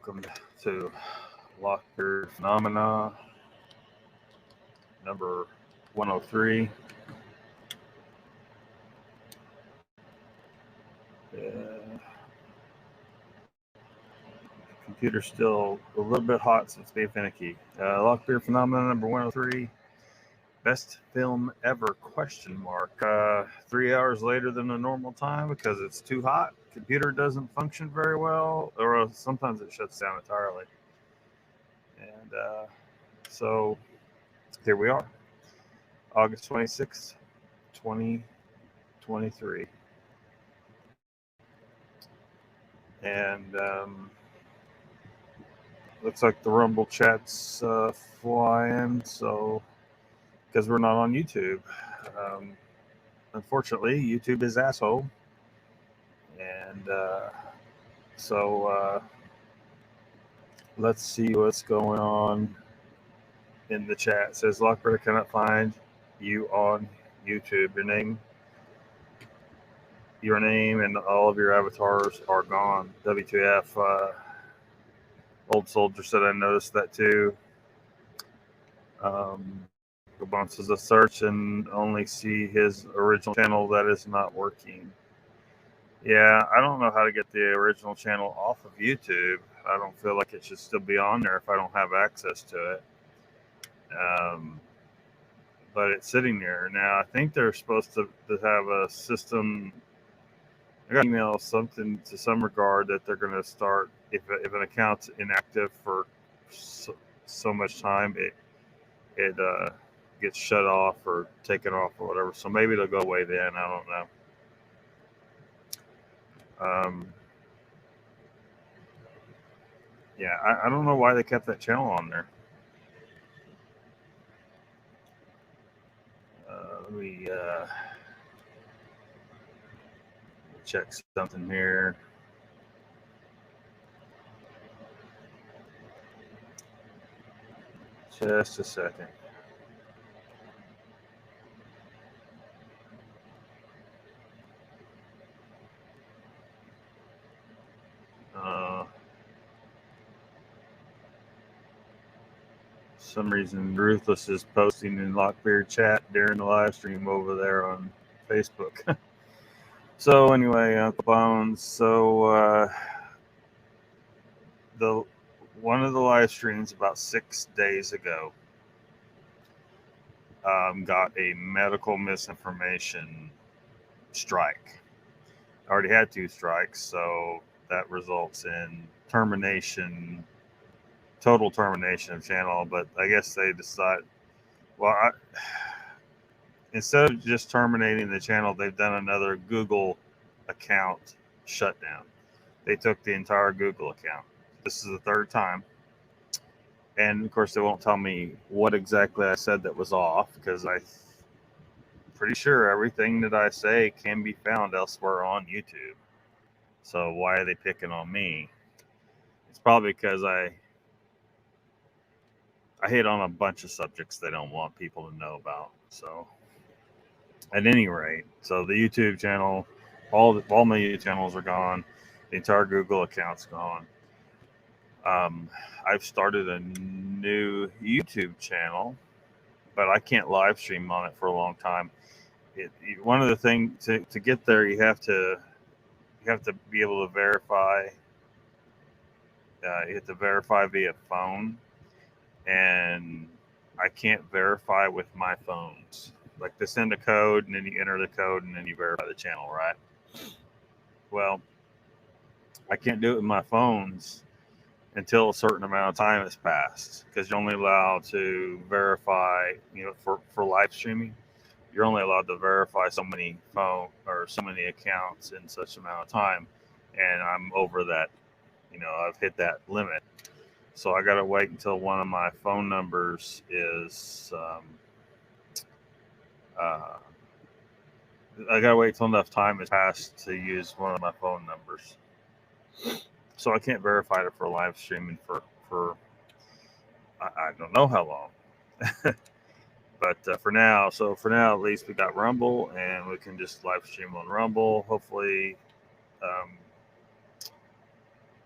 Welcome to LOCKBEARD Phenomena, number 103. Computer's still a little bit hot, so it's being finicky. LOCKBEARD Phenomena, number 103. Best film ever, question mark. 3 hours later than the normal time because it's too hot. Computer doesn't function very well, or sometimes it shuts down entirely. And so here we are, August 26th, 2023. And looks like the Rumble chat's flying, so because we're not on YouTube. Unfortunately, YouTube is asshole. And so let's see what's going on in the chat. It says, LOCKBEARD cannot find you on YouTube. Your name and all of your avatars are gone. WTF. Old Soldier said I noticed that too. Bounces a search and only see his original channel. That is not working. Yeah, I don't know how to get the original channel off of YouTube. I don't feel like it should still be on there if I don't have access to it. But it's sitting there. Now, I think they're supposed to have a system. I got an email something to some regard that they're going to start, if an account's inactive for so much time, it gets shut off or taken off or whatever. So maybe it'll go away then. I don't know. Yeah, I don't know why they kept that channel on there. Let me check something here. Just a second. Some reason Ruthless is posting in LOCKBEARD chat during the live stream over there on Facebook. So anyway, Uncle Bones. So one of the live streams about 6 days ago got a medical misinformation strike. I already had 2 strikes, so that results in total termination of channel. But I guess they decide, well, instead of just terminating the channel, they've done another Google account shutdown. They took the entire Google account. This is the 3rd time. And of course, they won't tell me what exactly I said that was off, because I'm pretty sure everything that I say can be found elsewhere on YouTube. So why are they picking on me? It's probably because I hit on a bunch of subjects they don't want people to know about. So at any rate, so the YouTube channel, all my YouTube channels are gone. The entire Google account's gone. I've started a new YouTube channel, but I can't live stream on it for a long time. One of the things to get there, you have to be able to verify. You have to verify via phone, and I can't verify with my phones. Like, they send a code, and then you enter the code, and then you verify the channel, right? Well, I can't do it with my phones until a certain amount of time has passed, because you're only allowed to verify, for live streaming, you're only allowed to verify so many accounts in such amount of time, and I'm over that. I've hit that limit, so I got to wait until one of my phone numbers is. I got to wait till enough time has passed to use one of my phone numbers. So I can't verify it for live streaming for I don't know how long. But for now at least we got Rumble, and we can just live stream on Rumble. Hopefully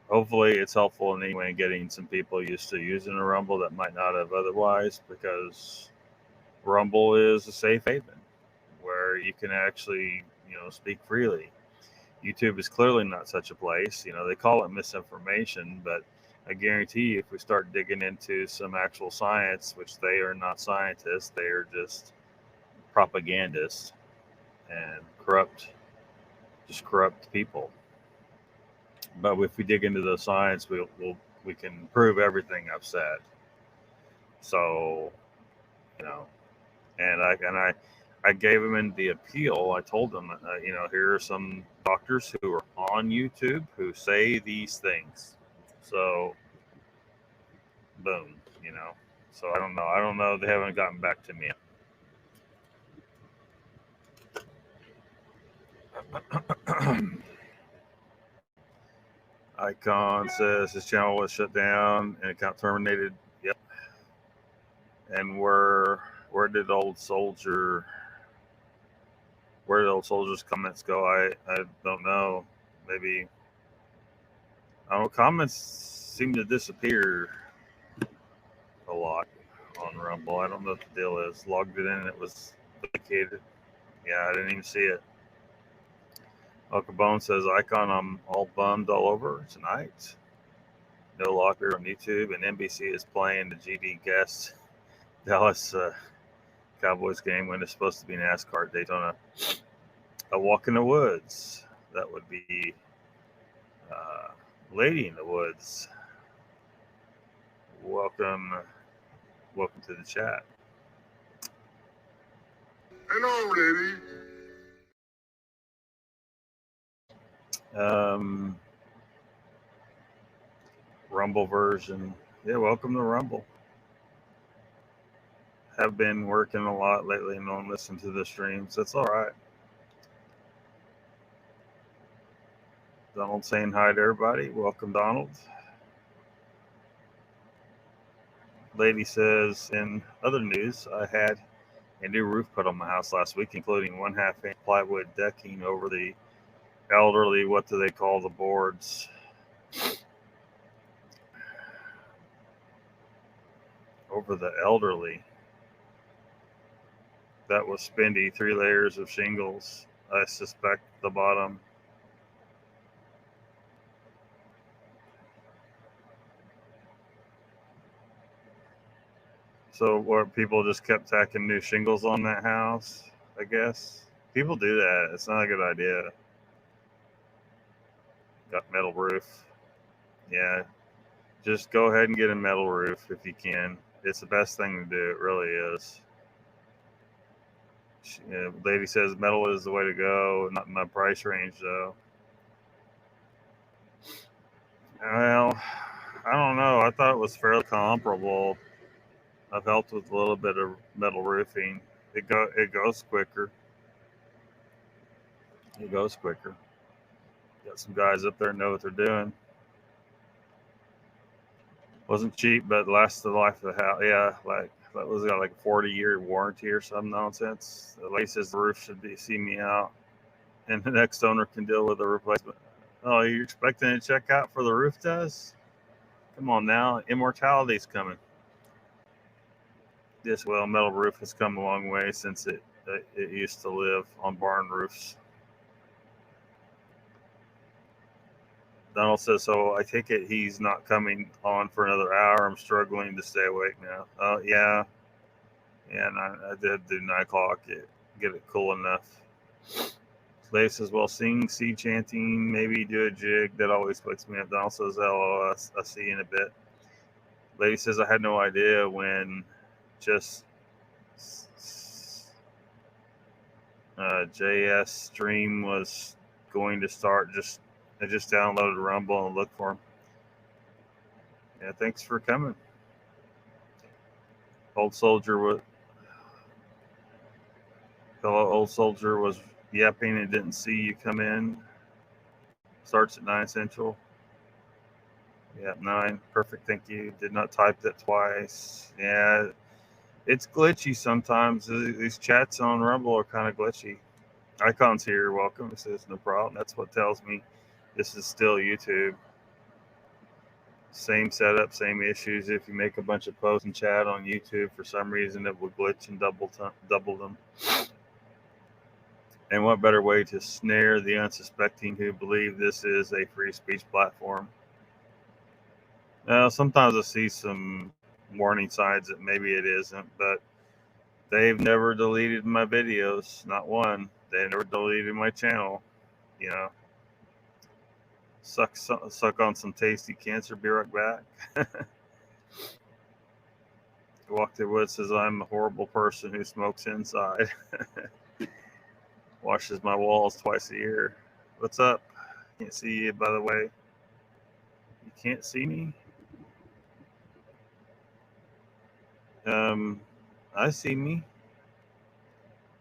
hopefully it's helpful in any way in getting some people used to using a Rumble that might not have otherwise, because Rumble is a safe haven where you can actually, speak freely. YouTube is clearly not such a place. They call it misinformation, but I guarantee you, if we start digging into some actual science, which they are not scientists, they are just propagandists and corrupt people. But if we dig into the science, we can prove everything I've said. So, and I gave them in the appeal. I told them, here are some doctors who are on YouTube who say these things. So, boom, So I don't know. They haven't gotten back to me. Icon says his channel was shut down and account terminated. Yep. And where did old soldier's comments go? I don't know. Maybe, I don't know. Comments seem to disappear a lot on Rumble. I don't know what the deal is. Logged it in and it was vacated. Yeah, I didn't even see it. Uncle Bone says, Icon, I'm all bummed all over tonight. No LOCKBEARD on YouTube, and NBC is playing the GD guest Dallas Cowboys game when it's supposed to be NASCAR at Daytona. A walk in the woods. That would be Lady in the Woods. Welcome to the chat. Hello, lady. Rumble version. Yeah, welcome to Rumble. Have been working a lot lately and don't listen to the streams. That's all right. Donald saying hi to everybody. Welcome, Donald. Lady says, in other news, I had a new roof put on my house last week, including 1/2-inch plywood decking over the elderly. What do they call the boards? Over the elderly. That was spendy. 3 layers of shingles. I suspect the bottom. So what, people just kept tacking new shingles on that house, I guess? People do that. It's not a good idea. Got metal roof. Yeah. Just go ahead and get a metal roof if you can. It's the best thing to do. It really is. Lady says metal is the way to go. Not in my price range, though. Well, I don't know. I thought it was fairly comparable. I've helped with a little bit of metal roofing. It goes quicker. It goes quicker. Got some guys up there know what they're doing. Wasn't cheap, but lasted the life of the house. Yeah, that was got like a 40-year warranty or some nonsense. The lady says the roof should see me out, and the next owner can deal with the replacement. Oh, you're expecting to check out for the roof does? Come on now, immortality's coming. This metal roof has come a long way since it used to live on barn roofs. Donald says, so I take it he's not coming on for another hour. I'm struggling to stay awake now. Oh, yeah. And I did do 9 o'clock. Get it cool enough. Lady says, well, sing, sea chanting, maybe do a jig. That always wakes me up. Donald says, hello, I'll see you in a bit. Lady says, I had no idea when just JS stream was going to start. I just downloaded Rumble and looked for him. Yeah, thanks for coming. Old soldier was yapping and didn't see you come in. Starts at 9 Central. Yeah, 9. Perfect, thank you. Did not type that twice. Yeah, it's glitchy sometimes. These chats on Rumble are kind of glitchy. Icon's here. Welcome. It says no problem. That's what tells me this is still YouTube. Same setup, same issues. If you make a bunch of posts and chat on YouTube, for some reason it will glitch and double them. And what better way to snare the unsuspecting who believe this is a free speech platform? Now, sometimes I see some warning signs that maybe it isn't, but they've never deleted my videos, not one. They never deleted my channel. You know, suck on some tasty cancer. Be right back. Walk the Woods says I'm a horrible person who smokes inside. Washes my walls twice a year. What's up? Can't see you, by the way. You can't see me? I see me.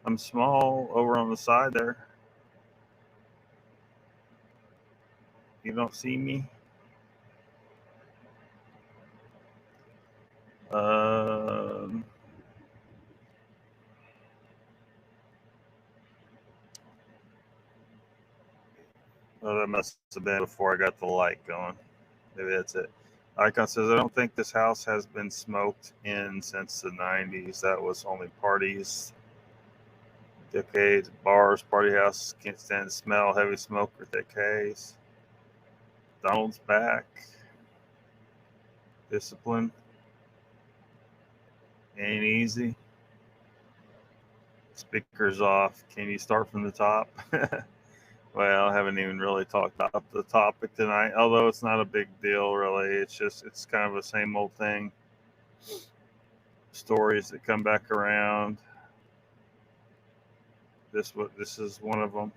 I'm small over on the side there. You don't see me? Oh, that must have been before I got the light going. Maybe that's it. Icon says, I don't think this house has been smoked in since the 90s. That was only parties, decades, bars, party house. Can't stand the smell, heavy smoke for decades. Donald's back. Discipline. Ain't easy. Speakers off. Can you start from the top? Well, I haven't even really talked about the topic tonight, although it's not a big deal, really. It's kind of the same old thing. Stories that come back around. This is one of them.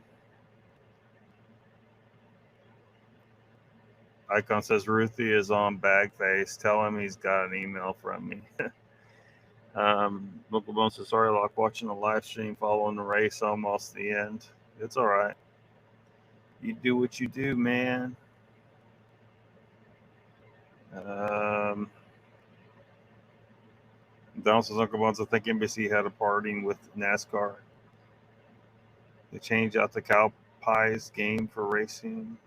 Icon says Ruthie is on bag face. Tell him he's got an email from me. Local Bones says, sorry, Lock, watching the live stream, following the race almost the end. It's all right. You do what you do, man. Donald says, Uncle Bones, I think NBC had a parting with NASCAR. They changed out the cow pies game for racing.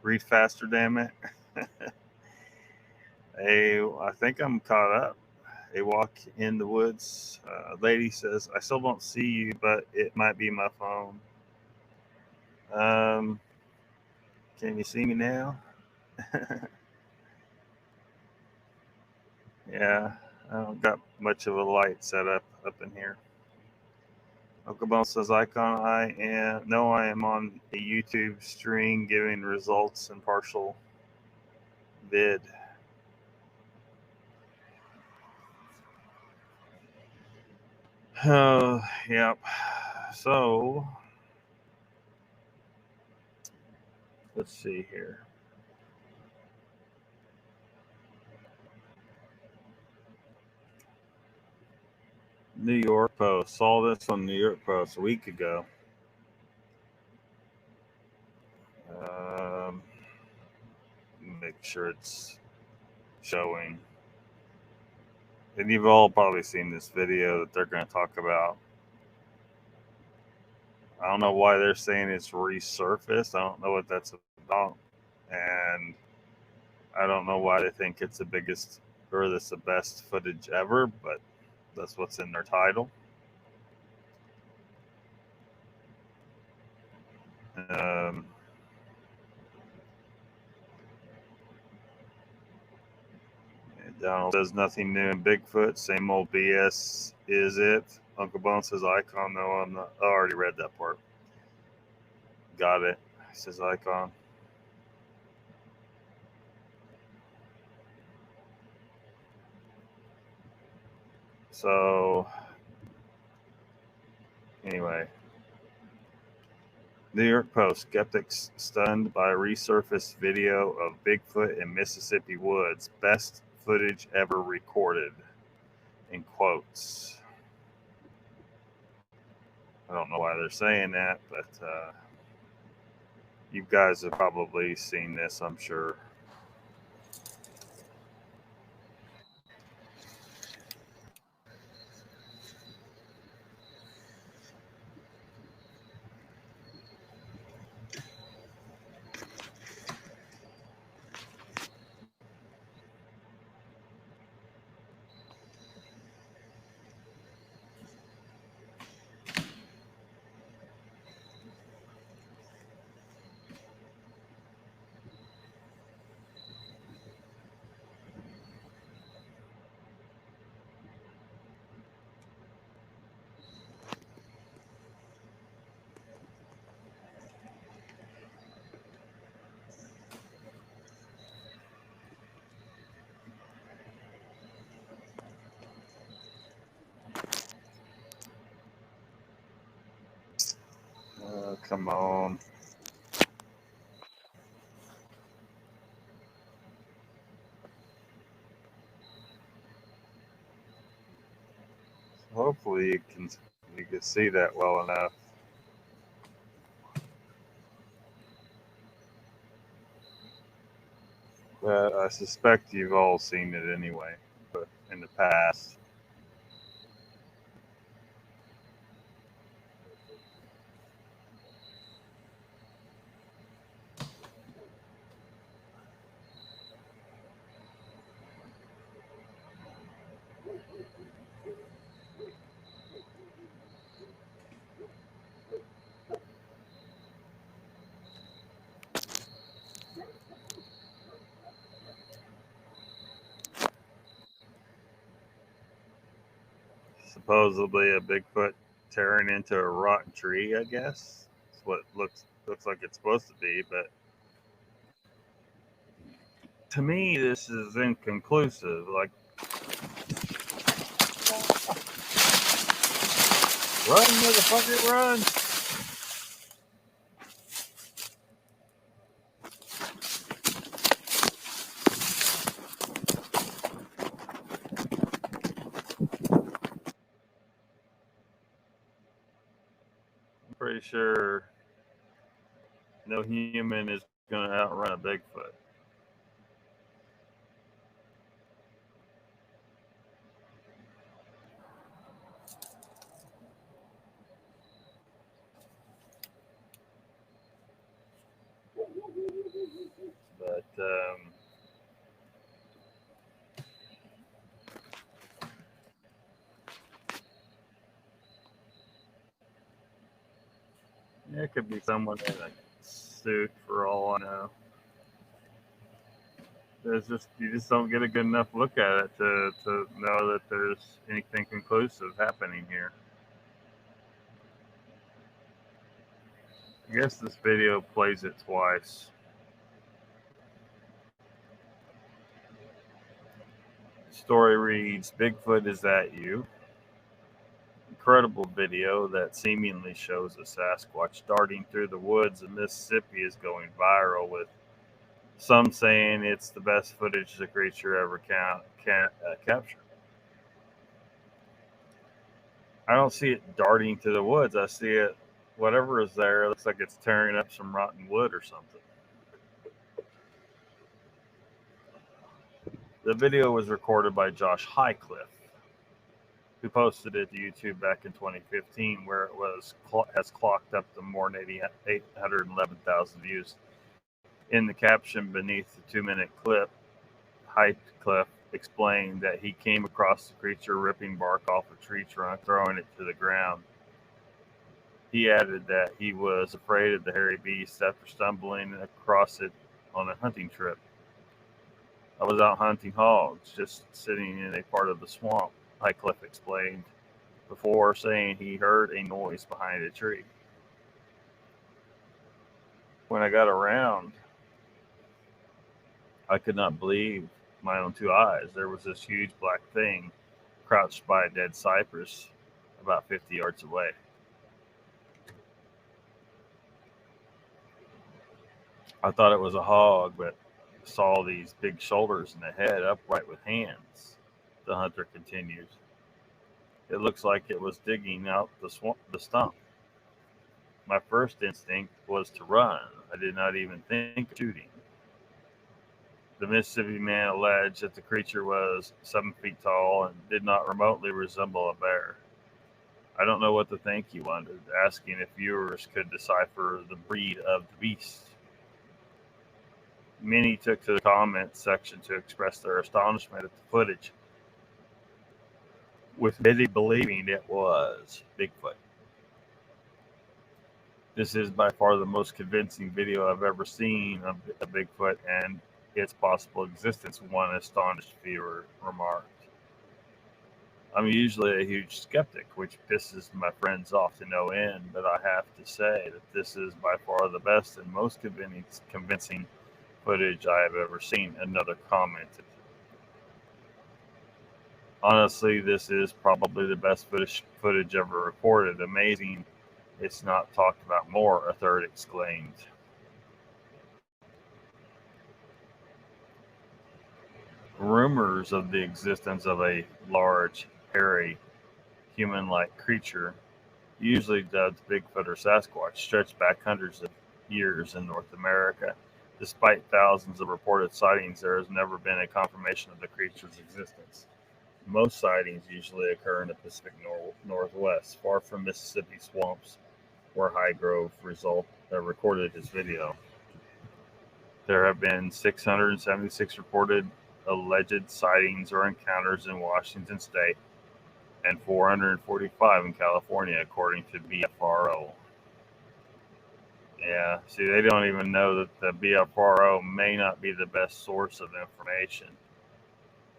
Read faster, damn it. I think I'm caught up. A walk in the woods. Lady says, I still don't see you, but it might be my phone. Can you see me now? Yeah, I don't got much of a light set up in here. Uncle Bone says, Icon, I am on a YouTube stream giving results and partial vid. Oh, yep. So, let's see here. New York Post. Saw this on New York Post a week ago. Make sure it's showing. And you've all probably seen this video that they're going to talk about. I don't know why they're saying it's resurfaced. I don't know what that's about. And I don't know why they think it's the biggest or the best footage ever, but that's what's in their title. Donald says nothing new in Bigfoot. Same old BS is it. Uncle Bone says Icon. No, I'm not. I already read that part. Got it. He says Icon. So, anyway. New York Post. Skeptics stunned by resurfaced video of Bigfoot in Mississippi woods. Best footage ever recorded. In quotes. I don't know why they're saying that, but you guys have probably seen this, I'm sure. come on. Hopefully you can see that well enough. But I suspect you've all seen it anyway, but in the past. Supposedly a Bigfoot tearing into a rotten tree, I guess. That's what it looks like it's supposed to be, but to me this is inconclusive. Like, run, motherfucker, run! I'm pretty sure no human is going to outrun a Bigfoot. But it could be someone in a suit for all I know. You just don't get a good enough look at it to know that there's anything conclusive happening here. I guess this video plays it twice. The story reads, Bigfoot is at you. Incredible video that seemingly shows a Sasquatch darting through the woods in Mississippi is going viral, with some saying it's the best footage the creature ever captured. I don't see it darting through the woods. I see it, whatever is there, looks like it's tearing up some rotten wood or something. The video was recorded by Josh Highcliffe, who posted it to YouTube back in 2015, where it has clocked up to more than 811,000 views. In the caption beneath the 2-minute clip, Highcliffe explained that he came across the creature ripping bark off a tree trunk, throwing it to the ground. He added that he was afraid of the hairy beast after stumbling across it on a hunting trip. I was out hunting hogs, just sitting in a part of the swamp, Highcliffe explained, before saying he heard a noise behind a tree. When I got around, I could not believe my own two eyes. There was this huge black thing crouched by a dead cypress about 50 yards away. I thought it was a hog, but saw these big shoulders and a head upright with hands, the hunter continued. It looks like it was digging out the stump. My first instinct was to run. I did not even think of shooting. The Mississippi man alleged that the creature was 7 feet tall and did not remotely resemble a bear. I don't know what to think, he wondered, asking if viewers could decipher the breed of the beast. Many took to the comments section to express their astonishment at the footage, with many believing it was Bigfoot. This is by far the most convincing video I've ever seen of a Bigfoot and its possible existence, one astonished viewer remarked. I'm usually a huge skeptic, which pisses my friends off to no end, but I have to say that this is by far the best and most convincing footage I have ever seen, another commented. Honestly, this is probably the best footage ever recorded. Amazing it's not talked about more, a third exclaimed. Rumors of the existence of a large, hairy, human-like creature, usually dubbed Bigfoot or Sasquatch, stretch back hundreds of years in North America. Despite thousands of reported sightings, there has never been a confirmation of the creature's existence. Most sightings usually occur in the Pacific Northwest, far from Mississippi swamps, where Highgrove recorded his video. There have been 676 reported alleged sightings or encounters in Washington state and 445 in California, according to BFRO. Yeah, see, they don't even know that the BFRO may not be the best source of information.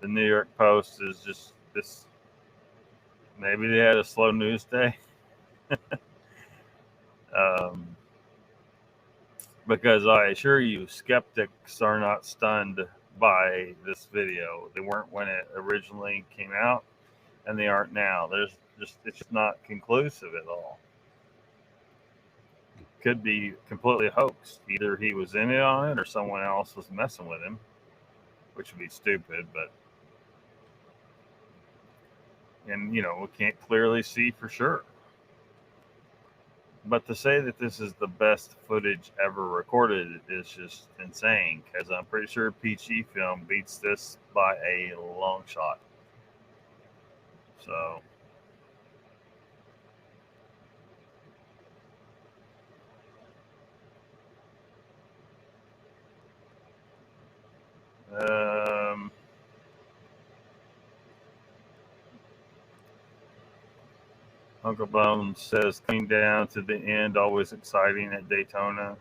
The New York Post is just this. Maybe they had a slow news day. Because I assure you, skeptics are not stunned by this video. They weren't when it originally came out, and they aren't now. It's just not conclusive at all. Could be completely hoaxed. Either he was in it on it, or someone else was messing with him, which would be stupid. And we can't clearly see for sure. But to say that this is the best footage ever recorded is just insane, because I'm pretty sure PG film beats this by a long shot. So, Uncle Bone says, coming down to the end, always exciting at Daytona.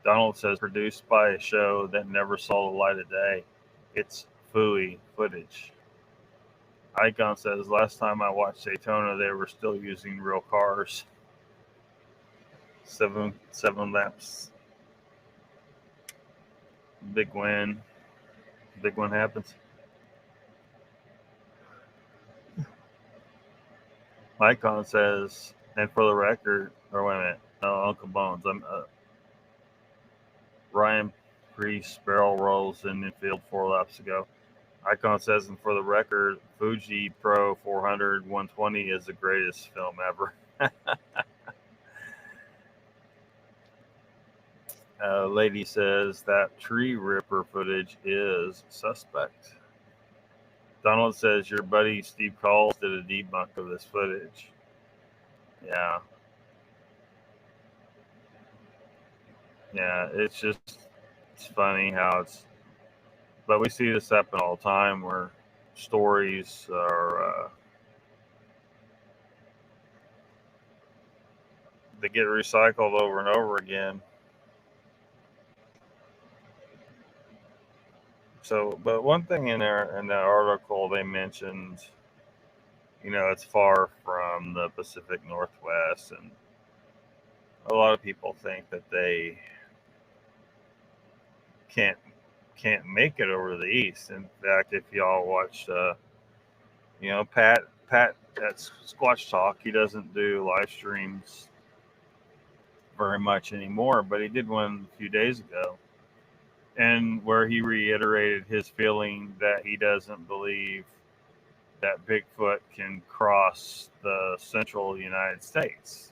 Donald says, produced by a show that never saw the light of day. It's phooey footage. Icon says, last time I watched Daytona, they were still using real cars. Seven laps. Big win. Big one happens. Icon says, and for the record, or wait a minute, no, Uncle Bones. Ryan Priest barrel rolls in infield 4 laps ago. Icon says, and for the record, Fuji Pro 400 120 is the greatest film ever. Lady says that tree ripper footage is suspect. Donald says your buddy Steve Calls did a debunk of this footage. Yeah, it's funny how it's. But we see this happen all the time, where stories are they get recycled over and over again. So, but one thing in that article they mentioned, it's far from the Pacific Northwest, and a lot of people think that they can't make it over to the east. In fact, if y'all watched, Pat at Squatch Talk, he doesn't do live streams very much anymore, but he did one a few days ago, and where he reiterated his feeling that he doesn't believe that Bigfoot can cross the central United States.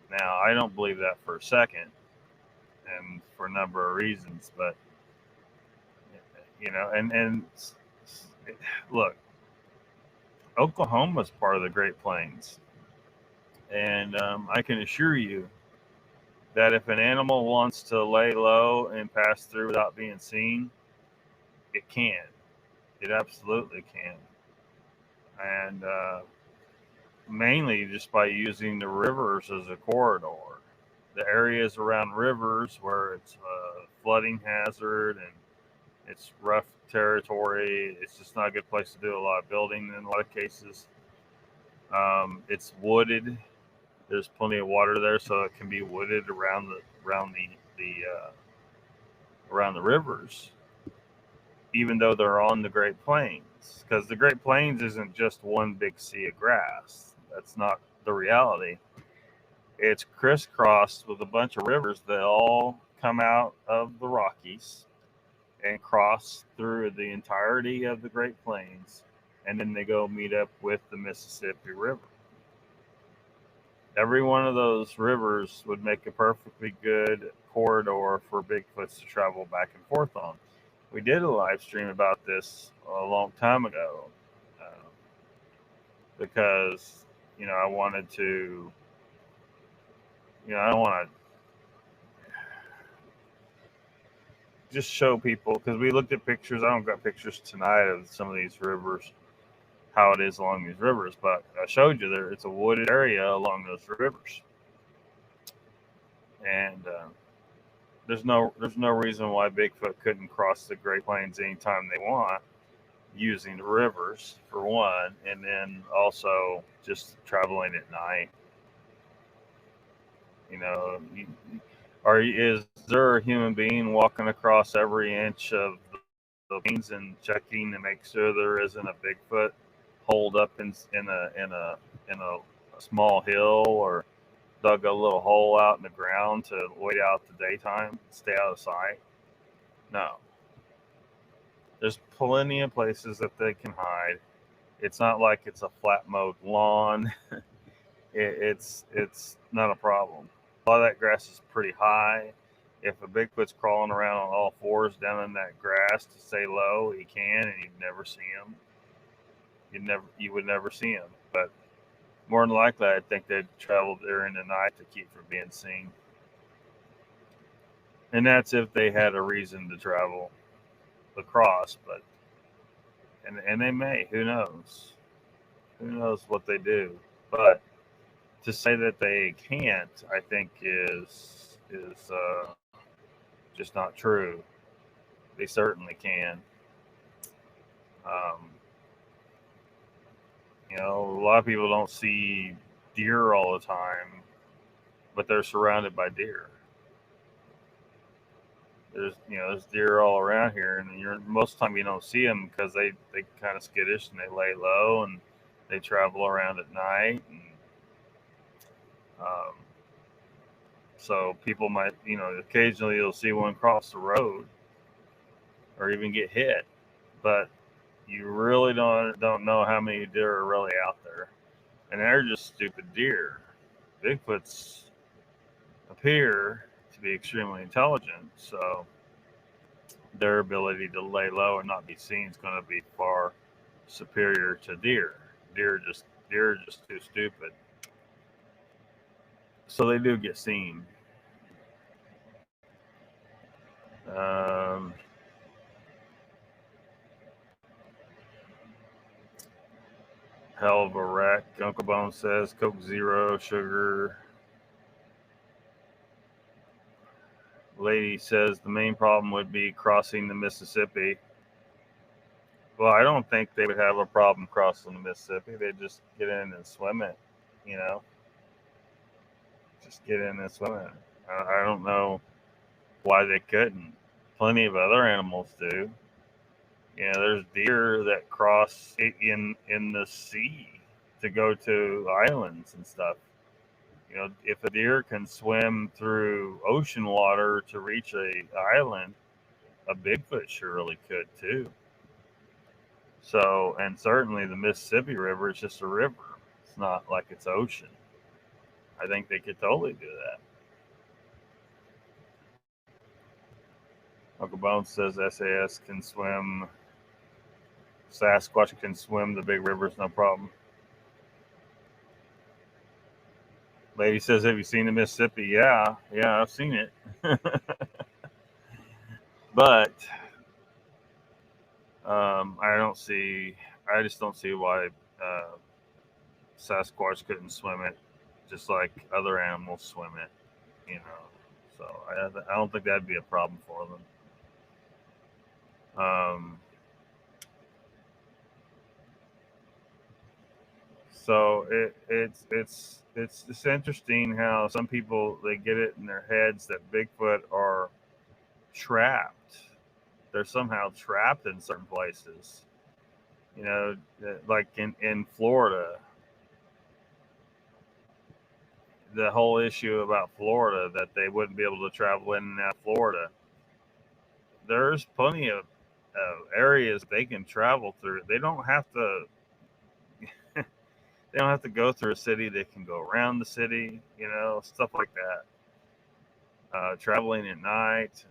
Now, I don't believe that for a second, and for a number of reasons, but and look, Oklahoma is part of the Great Plains, and I can assure you that if an animal wants to lay low and pass through without being seen, it can. It absolutely can. And mainly just by using the rivers as a corridor. The areas around rivers where it's a flooding hazard and it's rough territory, it's just not a good place to do a lot of building in a lot of cases. It's wooded. There's plenty of water there, so it can be wooded around the rivers, even though they're on the Great Plains. Because the Great Plains isn't just one big sea of grass. That's not the reality. It's crisscrossed with a bunch of rivers that all come out of the Rockies and cross through the entirety of the Great Plains, and then they go meet up with the Mississippi River. Every one of those rivers would make a perfectly good corridor for Bigfoots to travel back and forth on. We did a live stream about this a long time ago because, I wanted to, I don't want to just show people, because we looked at pictures. I don't got pictures tonight of some of these rivers, how it is along these rivers, but I showed you there. It's a wooded area along those rivers, and there's no reason why Bigfoot couldn't cross the Great Plains anytime they want using the rivers, for one, and then also just traveling at night. Is there a human being walking across every inch of the plains and checking to make sure there isn't a Bigfoot holed up in a small hill, or dug a little hole out in the ground to wait out the daytime, stay out of sight? No. There's plenty of places that they can hide. It's not like it's a flat mowed lawn. It's not a problem. A lot of that grass is pretty high. If a Bigfoot's crawling around on all fours down in that grass to stay low, he can, and you'd never see him. You would never see him. But more than likely, I think they'd travel during the night to keep from being seen. And that's if they had a reason to travel across. But and they may. Who knows? Who knows what they do? But to say that they can't, I think is just not true. They certainly can. A lot of people don't see deer all the time, but they're surrounded by deer. There's deer all around here, and most of the time you don't see them because they kind of skittish and they lay low and they travel around at night. And so people might, occasionally you'll see one cross the road or even get hit, but you really don't know how many deer are really out there, and they're just stupid deer. Bigfoots appear to be extremely intelligent, so their ability to lay low and not be seen is going to be far superior to deer. Deer are just too stupid. So they do get seen. Hell of a wreck. Uncle Bone says Coke Zero, sugar. Lady says the main problem would be crossing the Mississippi. Well, I don't think they would have a problem crossing the Mississippi. They'd just get in and swim it, Just get in and swim it. I don't know why they couldn't. Plenty of other animals do. There's deer that cross in the sea to go to islands and stuff. If a deer can swim through ocean water to reach an island, a Bigfoot surely could too. So, and certainly the Mississippi River is just a river. It's not like it's ocean. I think they could totally do that. Uncle Bones says SAS can swim. Sasquatch can swim the big rivers, no problem. Lady says, have you seen the Mississippi? Yeah, I've seen it. But I just don't see why Sasquatch couldn't swim it, just like other animals swim it, So I don't think that'd be a problem for them. So it's interesting how some people, they get it in their heads that Bigfoot are trapped. They're somehow trapped in certain places. Like in Florida, the whole issue about Florida, that they wouldn't be able to travel in and out of Florida. There's plenty of areas they can travel through. They don't have to. They don't have to go through a city. They can go around the city. Stuff like that. Traveling at night,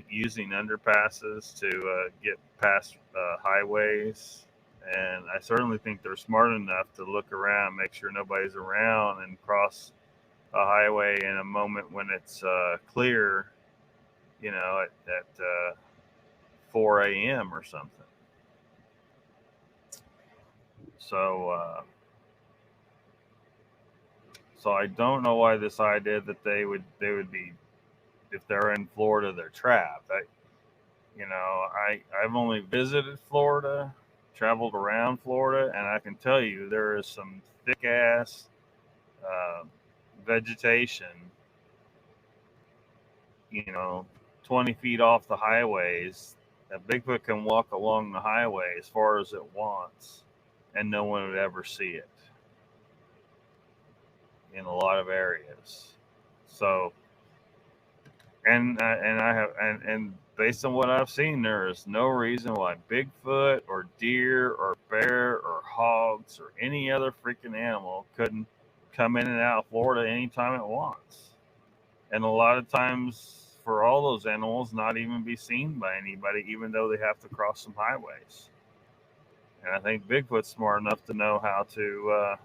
using underpasses to get past highways. And I certainly think they're smart enough to look around, make sure nobody's around, and cross a highway in a moment when it's clear, at 4 a.m. or something. So I don't know why this idea that they would be, if they're in Florida, they're trapped. I've only visited Florida, traveled around Florida, and I can tell you there is some thick ass vegetation, 20 feet off the highways. That Bigfoot can walk along the highway as far as it wants, and no one would ever see it in a lot of areas. So, and based on what I've seen, there is no reason why Bigfoot or deer or bear or hogs or any other freaking animal couldn't come in and out of Florida anytime it wants. And a lot of times for all those animals not even be seen by anybody, even though they have to cross some highways. And I think Bigfoot's smart enough to know how to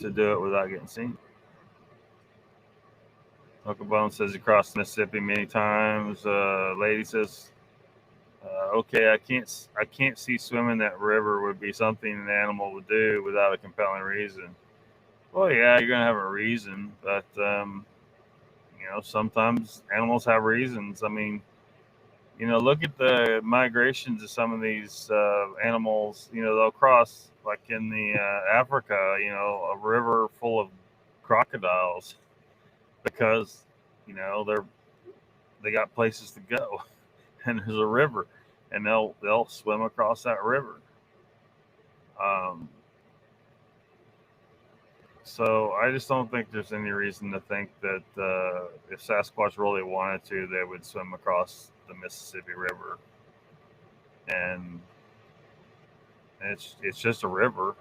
do it without getting seen. Uncle Bone says he crossed Mississippi many times. Lady says, okay, I can't see swimming that river would be something an animal would do without a compelling reason. Well, yeah, you're gonna have a reason, but sometimes animals have reasons. I mean, look at the migrations of some of these animals. They'll cross, like in the Africa, a river full of crocodiles because they got places to go, and there's a river, and they'll swim across that river. So I just don't think there's any reason to think that if Sasquatch really wanted to, they would swim across the Mississippi River. And it's just a river,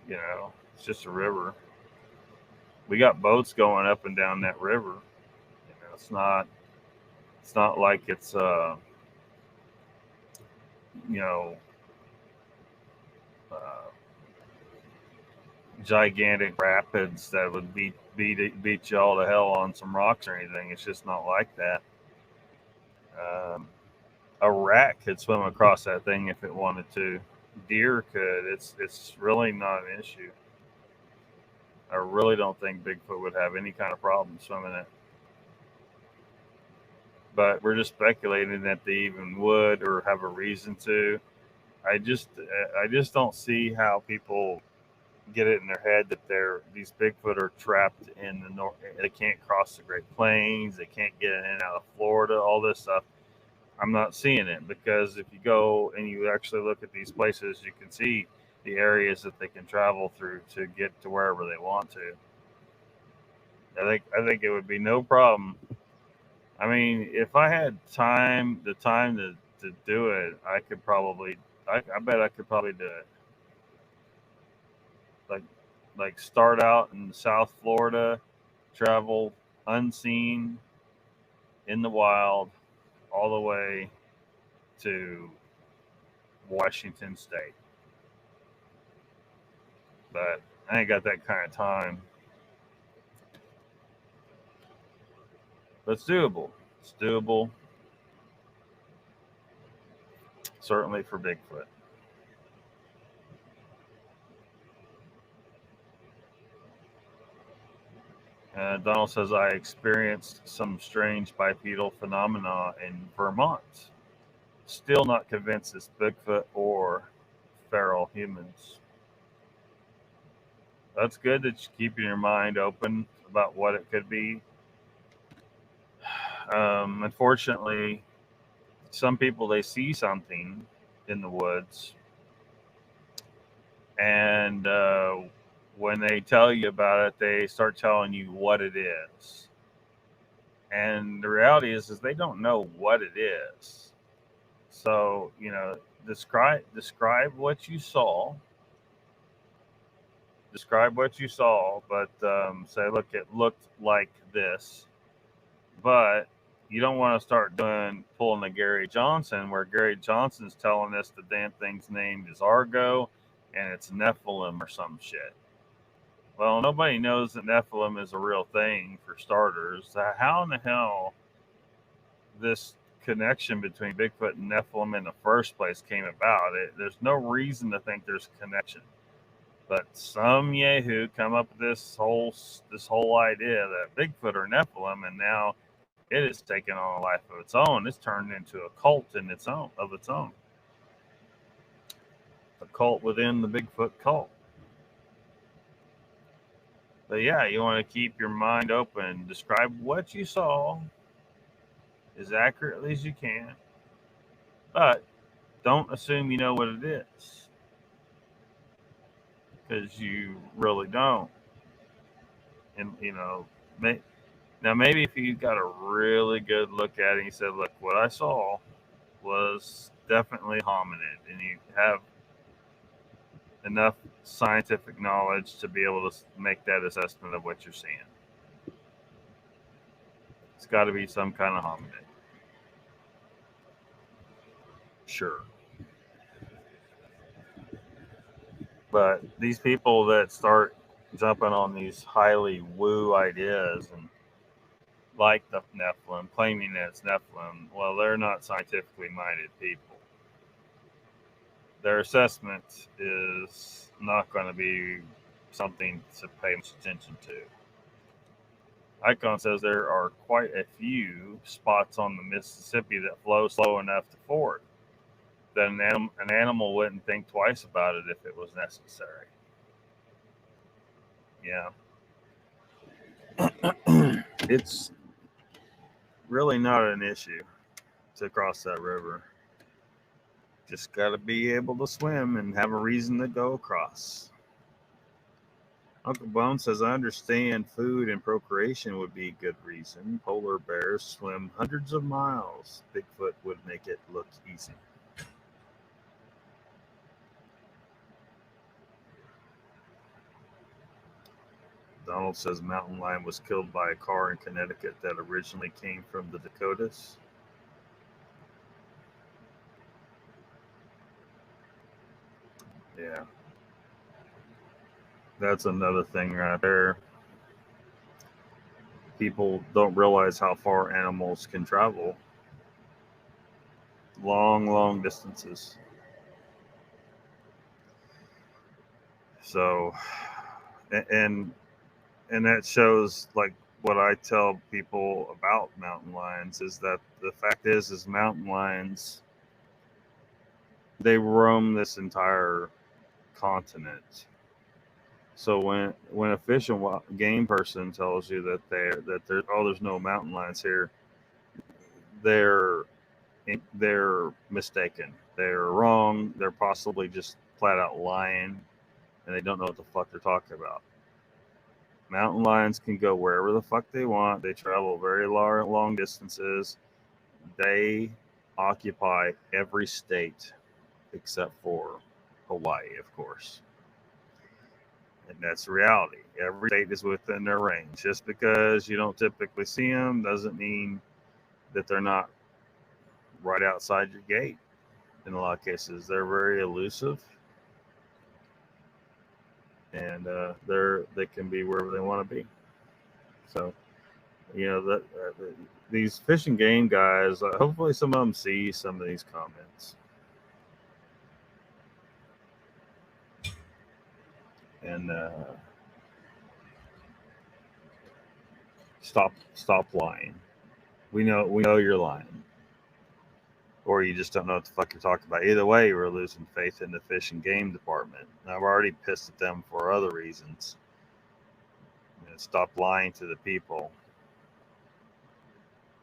it's just a river. We got boats going up and down that river. It's not like it's gigantic rapids that would beat you all to hell on some rocks or anything. It's just not like that. A rat could swim across that thing if it wanted to. Deer could. It's really not an issue. I really don't think Bigfoot would have any kind of problem swimming it. But we're just speculating that they even would or have a reason to. I just don't see how people get it in their head that these Bigfoot are trapped in the north. They can't cross the Great Plains. They can't get in and out of Florida. All this stuff. I'm not seeing it, because if you go and you actually look at these places, you can see the areas that they can travel through to get to wherever they want to. I think it would be no problem. I mean, if I had the time to do it, I bet I could probably do it. Like start out in South Florida, travel unseen in the wild all the way to Washington State. But I ain't got that kind of time. But it's doable. It's doable. Certainly for Bigfoot. Donald says, I experienced some strange bipedal phenomena in Vermont. Still not convinced it's Bigfoot or feral humans. That's good that you keep your mind open about what it could be. Unfortunately, some people, they see something in the woods And when they tell you about it, they start telling you what it is. And the reality is they don't know what it is. So, describe what you saw. Describe what you saw, but say, look, it looked like this. But you don't want to start pulling a Gary Johnson, where Gary Johnson's telling us the damn thing's name is Argo and it's Nephilim or some shit. Well, nobody knows that Nephilim is a real thing, for starters. How in the hell this connection between Bigfoot and Nephilim in the first place came about? There's no reason to think there's a connection. But some yahoo come up with this whole idea that Bigfoot are Nephilim, and now it has taken on a life of its own. It's turned into a cult of its own. A cult within the Bigfoot cult. But yeah, you want to keep your mind open. Describe what you saw as accurately as you can. But don't assume you know what it is, because you really don't. And, now maybe if you got a really good look at it and you said, look, what I saw was definitely hominid, and you have enough scientific knowledge to be able to make that assessment of what you're seeing. It's got to be some kind of hominid. Sure. But these people that start jumping on these highly woo ideas and like the Nephilim, claiming that it's Nephilim, well, they're not scientifically minded people. Their assessment is not going to be something to pay much attention to. Icon says there are quite a few spots on the Mississippi that flow slow enough to ford that an animal wouldn't think twice about it if it was necessary. Yeah. It's really not an issue to cross that river. Just got to be able to swim and have a reason to go across. Uncle Bone says, I understand food and procreation would be a good reason. Polar bears swim hundreds of miles. Bigfoot would make it look easy. Donald says mountain lion was killed by a car in Connecticut that originally came from the Dakotas. Yeah. That's another thing right there. People don't realize how far animals can travel. Long, long distances. So, and that shows, like, what I tell people about mountain lions is that the fact is mountain lions, they roam this entire continent. So when a fish and game person tells you that there's no mountain lions here, they're mistaken. They're wrong. They're possibly just flat out lying, and they don't know what the fuck they're talking about. Mountain lions can go wherever the fuck they want. They travel very long distances. They occupy every state except for Hawaii, of course. And that's reality. Every state is within their range. Just because you don't typically see them doesn't mean that they're not right outside your gate. In a lot of cases, they're very elusive, and they can be wherever they want to be. So, these fish and game guys, hopefully some of them see some of these comments. And stop lying. We know you're lying, or you just don't know what the fuck you're talking about. Either way, we're losing faith in the fish and game department. And I've already pissed at them for other reasons. Stop lying to the people.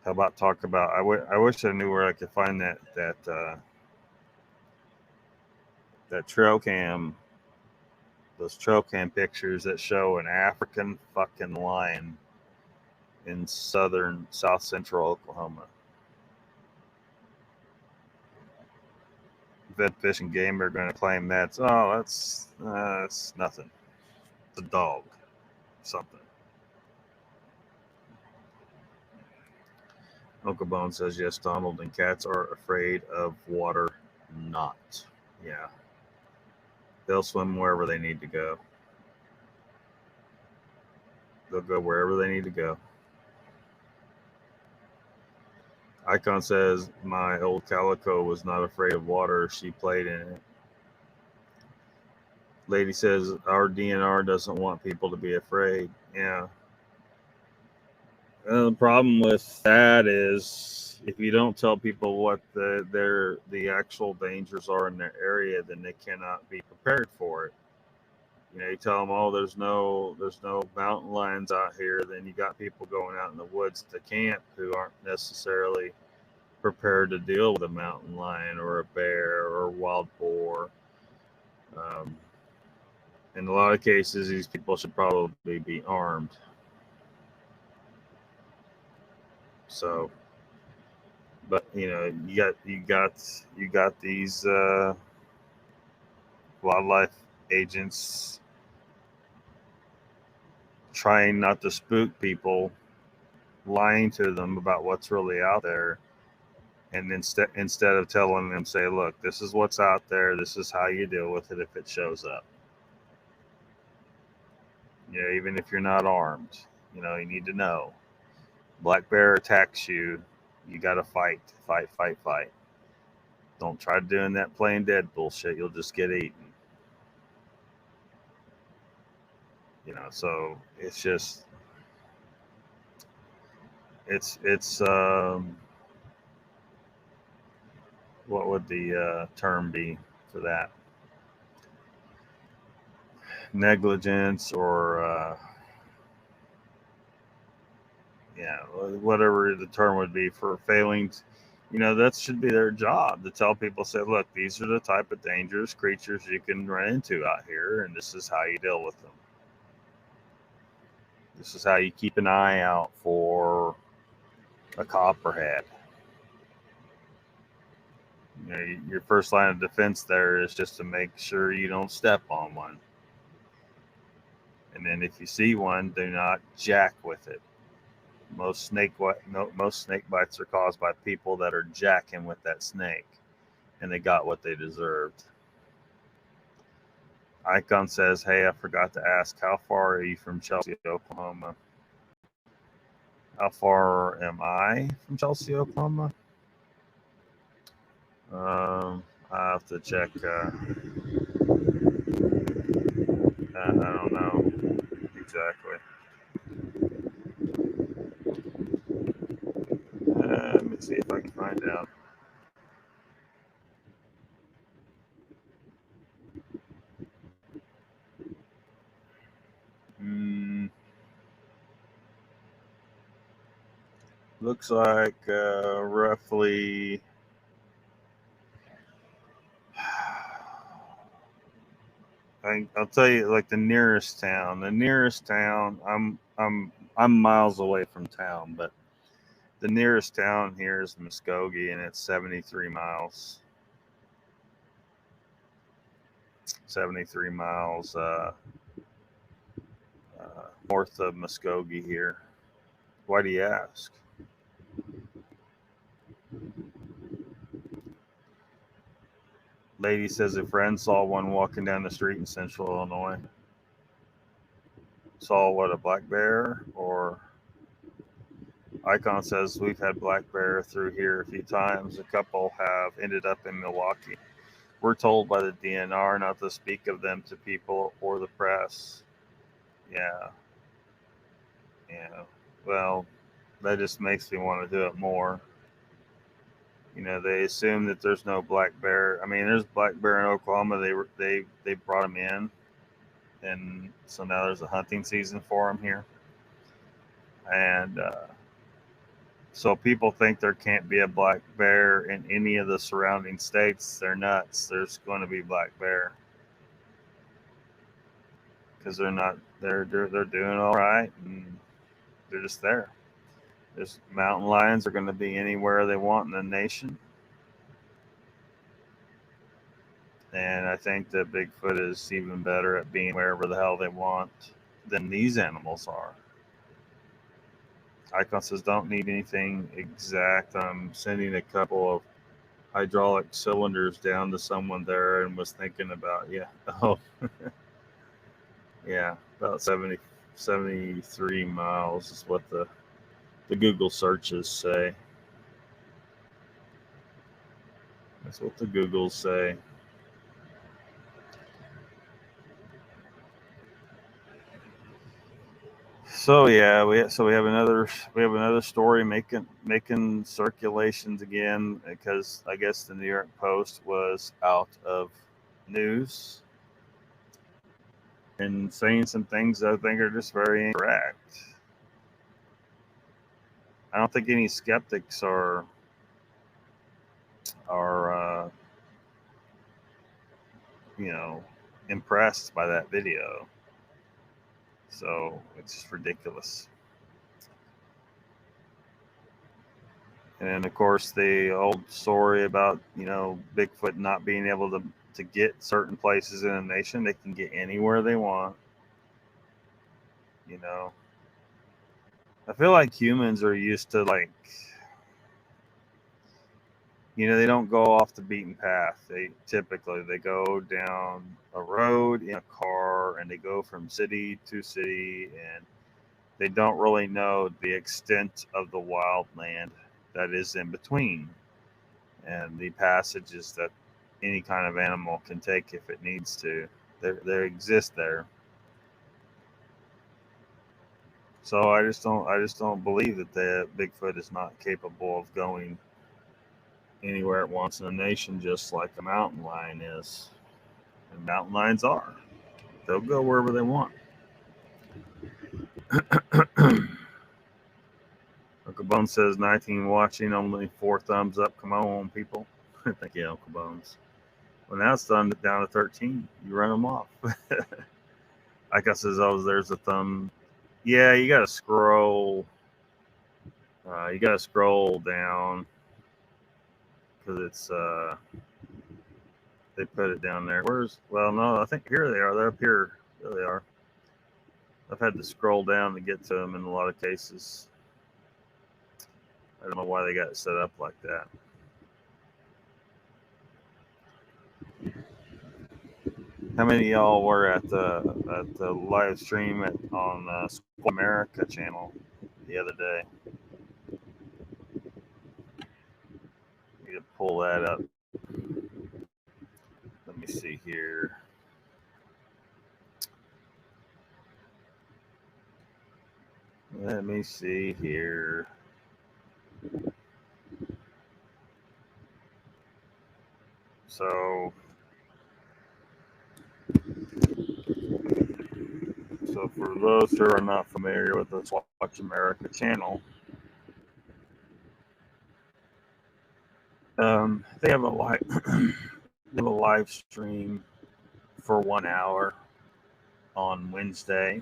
How about talk about? I wish I knew where I could find that trail cam those trail cam pictures that show an African fucking lion in south central Oklahoma. Vet Fish and Game are going to claim that's nothing. It's a dog, something. Uncle Bone says yes, Donald and cats are afraid of water. Not. Yeah. They'll swim wherever they need to go. They'll go wherever they need to go. Icon says my old Calico was not afraid of water. She played in it. Lady says our DNR doesn't want people to be afraid. Yeah. The problem with that is if you don't tell people what the actual dangers are in their area, then they cannot be prepared for it. You know, you tell them, oh, there's no mountain lions out here. Then you got people going out in the woods to camp who aren't necessarily prepared to deal with a mountain lion or a bear or a wild boar. In a lot of cases, these people should probably be armed. So, but you know, you got these wildlife agents trying not to spook people, lying to them about what's really out there, and instead of telling them, say, look, this is what's out there, this is how you deal with it if it shows up. You know, even if you're not armed, you know, you need to know. Black bear attacks you, you got to fight. Don't try doing that playing dead bullshit. You'll just get eaten. You know, so it's just, it's what would the term be for that? Negligence or whatever the term would be for failing. You know, that should be their job to tell people, say, look, these are the type of dangerous creatures you can run into out here, and this is how you deal with them. This is how you keep an eye out for a copperhead. You know, your first line of defense there is just to make sure you don't step on one. And then if you see one, do not jack with it. Most snake bites are caused by people that are jacking with that snake, and they got what they deserved. Icon says, hey, I forgot to ask, how far are you from Chelsea, Oklahoma? How far am I from Chelsea, Oklahoma? I have to check. I don't know exactly. Let me see if I can find out. Looks like roughly I'll tell you, like the nearest town. I'm miles away from town, but the nearest town here is Muskogee, and it's 73 miles. 73 miles north of Muskogee here. Why do you ask? Lady says a friend saw one walking down the street in central Illinois. Saw what, a black bear? Or Icon says we've had black bear through here a few times. A couple have ended up in Milwaukee. We're told by the DNR not to speak of them to people or the press. Yeah. Well, that just makes me want to do it more. You know, they assume that there's no black bear. I mean, there's black bear in Oklahoma. They brought them in, and so now there's a hunting season for them here. And so people think there can't be a black bear in any of the surrounding states. They're nuts. There's going to be black bear. because they're doing all right, and they're just there. There's mountain lions are going to be anywhere they want in the nation, and I think that Bigfoot is even better at being wherever the hell they want than these animals are. Icon says, don't need anything exact. I'm sending a couple of hydraulic cylinders down to someone there and was thinking about, yeah, about 73 miles is what the Google searches say. That's what the Googles say. So yeah, we have another story making circulations again, because I guess the New York Post was out of news and saying some things that I think are just very incorrect. I don't think any skeptics are impressed by that video. So it's just ridiculous. And of course, the old story about, Bigfoot not being able to get certain places in a nation. They can get anywhere they want. I feel like humans are used to, they don't go off the beaten path. They go down a road in a car, and they go from city to city, and they don't really know the extent of the wild land that is in between, and the passages that any kind of animal can take if it needs to. They exist there. So I just don't believe that the Bigfoot is not capable of going anywhere it wants in a nation, just like a mountain lion is. And mountain lions are. They'll go wherever they want. Uncle Bones says 19 watching, only 4 thumbs up. Come on, people. Thank you, Uncle Bones. Well, now it's down to 13. You run them off. Icon says, oh, there's a thumb. Yeah, you got to scroll. You got to scroll down, because it's they put it down there. No, I think here they are. They're up here. There they are. I've had to scroll down to get to them in a lot of cases. I don't know why they got it set up like that. How many of y'all were at the live stream on Support America channel the other day? Need to pull that up. Let me see here. Let me see here. So for those who are not familiar with the Watch America channel, they have a live stream for 1 hour on Wednesday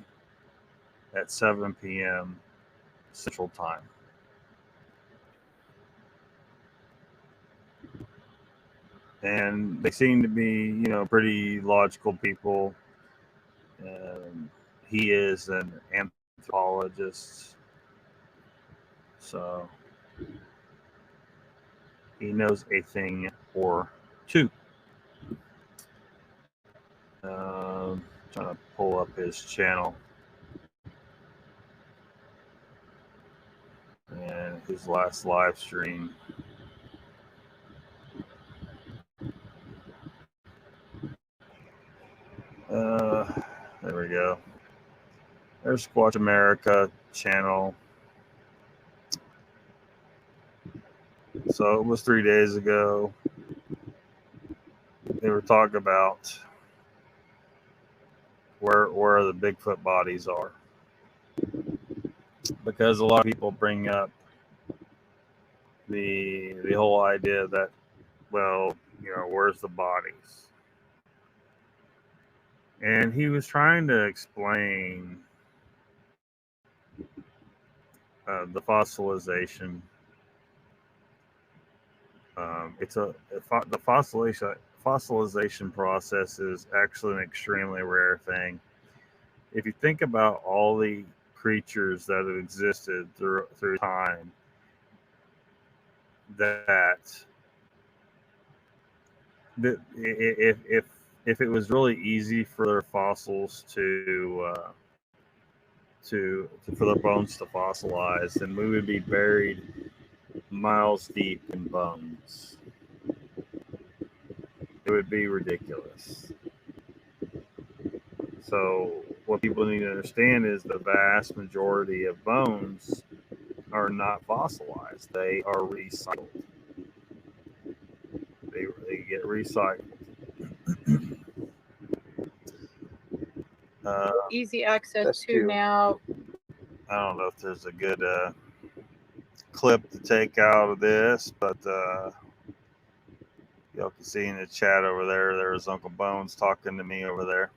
at 7 p.m. Central Time. And they seem to be, pretty logical people. He is an anthropologist, so he knows a thing or two. Trying to pull up his channel and his last live stream. There we go. There's Squatch America channel. So it was 3 days ago. They were talking about where the Bigfoot bodies are, because a lot of people bring up the whole idea that, well, where's the bodies? And he was trying to explain the fossilization. The fossilization process is actually an extremely rare thing. If you think about all the creatures that have existed through time, that if it was really easy for their fossils to for their bones to fossilize, then we would be buried miles deep in bones. It would be ridiculous. So what people need to understand is the vast majority of bones are not fossilized. They are recycled. They get recycled. Easy access That's to two. now. I don't know if there's a good clip to take out of this, but y'all can see in the chat over there, there's Uncle Bones talking to me over there.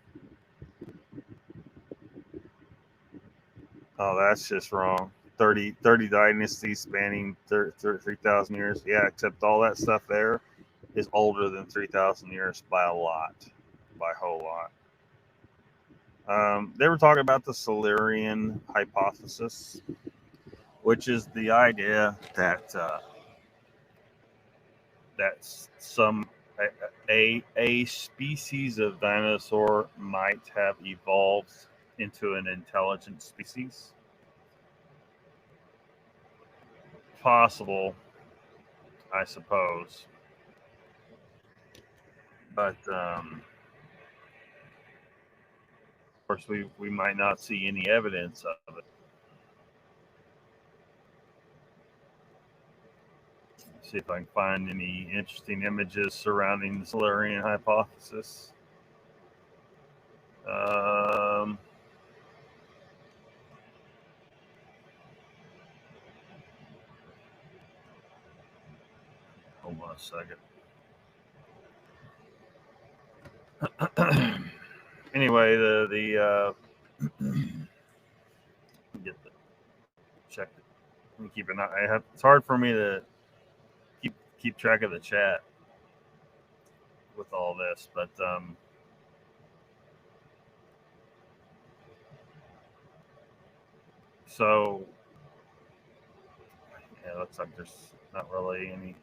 Oh, that's just wrong. 30 dynasties spanning 3,000 years. Yeah, except all that stuff there is older than 3,000 years by a lot, by a whole lot. They were talking about the Silurian hypothesis, which is the idea that a species of dinosaur might have evolved into an intelligent species. Possible, I suppose, but of course we might not see any evidence of it. See if I can find any interesting images surrounding the Silurian hypothesis. Hold on a second. Anyway, the get the check. Let me keep an eye. It's hard for me to keep track of the chat with all this, but so yeah, it looks like there's not really any.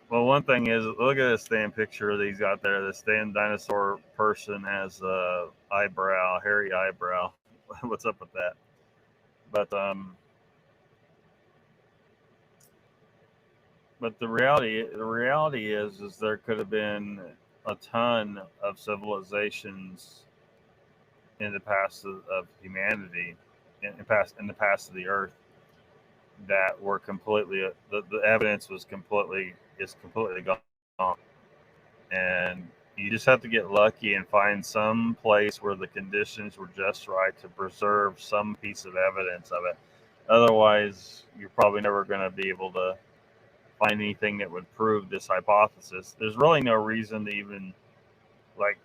Well, one thing is, look at this damn picture that he's got there. This damn dinosaur person has a hairy eyebrow. What's up with that? But the reality is there could have been a ton of civilizations in the past of humanity, in the past of the Earth, that were completely the evidence is completely gone, and you just have to get lucky and find some place where the conditions were just right to preserve some piece of evidence of it. Otherwise, you're probably never going to be able to find anything that would prove this hypothesis. There's really no reason to even, like,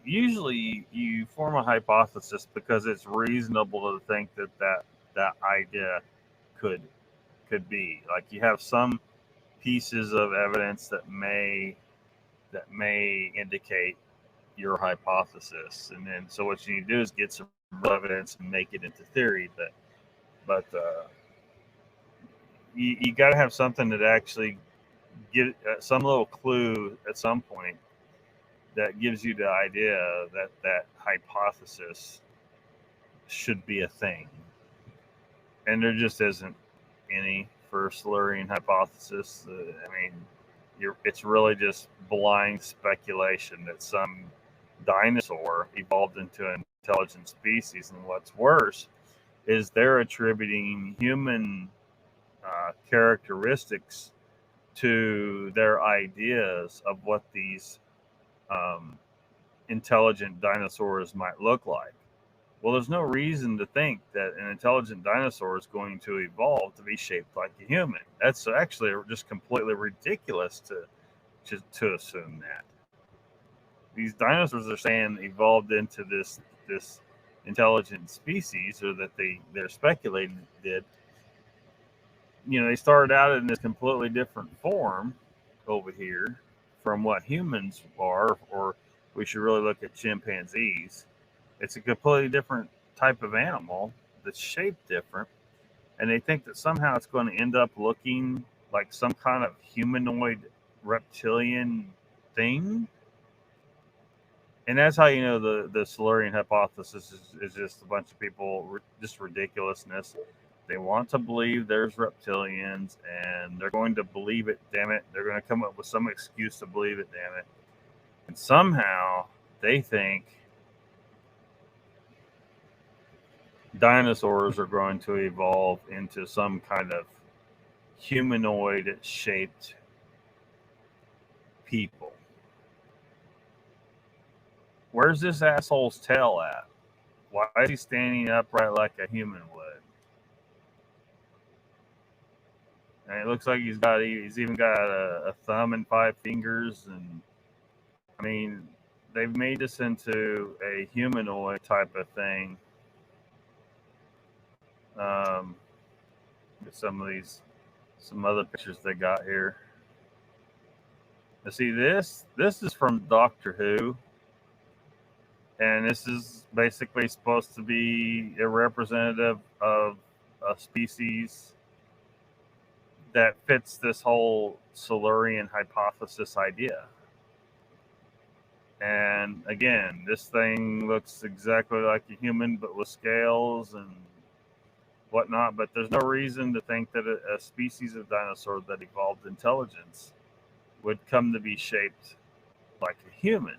usually you form a hypothesis because it's reasonable to think that idea could be, like, you have some pieces of evidence that may indicate your hypothesis, and then so what you need to do is get some evidence and make it into theory. But you got to have something that actually get some little clue at some point that gives you the idea that hypothesis should be a thing, and there just isn't any for Silurian hypothesis. I mean, it's really just blind speculation that some dinosaur evolved into an intelligent species. And what's worse is they're attributing human characteristics to their ideas of what these intelligent dinosaurs might look like. Well, there's no reason to think that an intelligent dinosaur is going to evolve to be shaped like a human. That's actually just completely ridiculous to assume that. these dinosaurs are saying evolved into this intelligent species, or that they're speculating did. They started out in this completely different form over here from what humans are, or we should really look at chimpanzees. It's a completely different type of animal that's shaped different, and they think that somehow it's going to end up looking like some kind of humanoid reptilian thing. And that's how you know the Silurian hypothesis is just a bunch of people, just ridiculousness. They want to believe there's reptilians, and they're going to believe it, damn it. They're going to come up with some excuse to believe it, damn it. And somehow they think dinosaurs are going to evolve into some kind of humanoid shaped people. Where's this asshole's tail at? Why is he standing upright like a human would? And it looks like he's even got a thumb and 5 fingers. And I mean, they've made this into a humanoid type of thing. Some other pictures they got here. Now see, this is from Doctor Who. And this is basically supposed to be a representative of a species that fits this whole Silurian hypothesis idea. And again, this thing looks exactly like a human, but with scales and whatnot. But there's no reason to think that a species of dinosaur that evolved intelligence would come to be shaped like a human.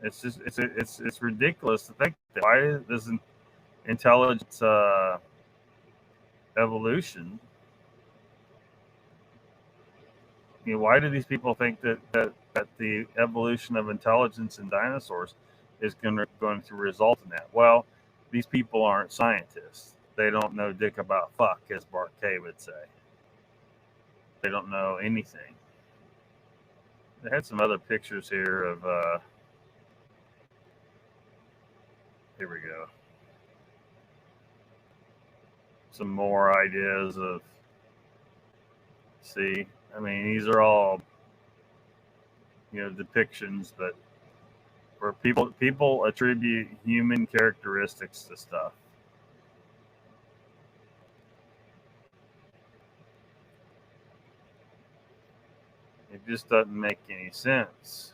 It's just it's ridiculous to think that. Why doesn't intelligence evolution? Why do these people think that the evolution of intelligence in dinosaurs is going to result in that? Well, these people aren't scientists. They don't know dick about fuck, as Bart K would say. They don't know anything. They had some other pictures here of here we go. Some more ideas of, see, I mean, these are all, depictions, but where people attribute human characteristics to stuff. It just doesn't make any sense.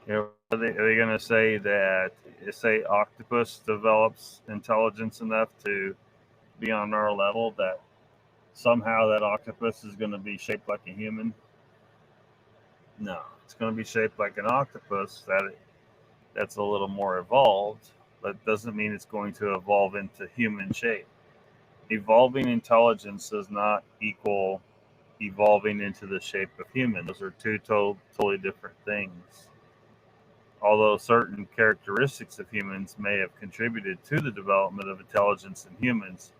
Are they going to say that, say, octopus develops intelligence enough to be on our level, that somehow that octopus is going to be shaped like a human? No, it's going to be shaped like an octopus that's a little more evolved, but doesn't mean it's going to evolve into human shape. Evolving intelligence does not equal evolving into the shape of human. Those are two totally different things. Although certain characteristics of humans may have contributed to the development of intelligence in humans,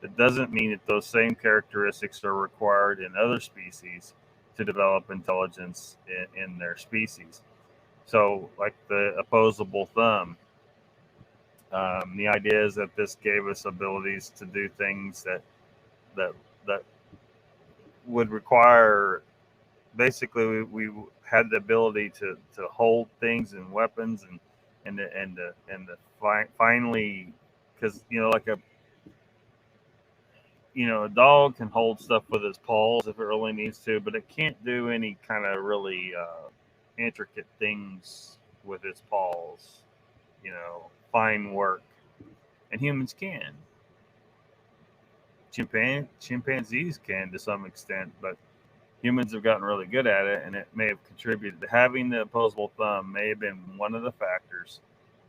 it doesn't mean that those same characteristics are required in other species to develop intelligence in their species. So, like the opposable thumb, the idea is that this gave us abilities to do things that would require. Basically, we had the ability to hold things and weapons and finally, because like a dog can hold stuff with its paws if it really needs to, but it can't do any kind of really intricate things with its paws. Fine work, and humans can. Chimpanzees can to some extent, but humans have gotten really good at it, and it may have contributed to having the opposable thumb. May have been one of the factors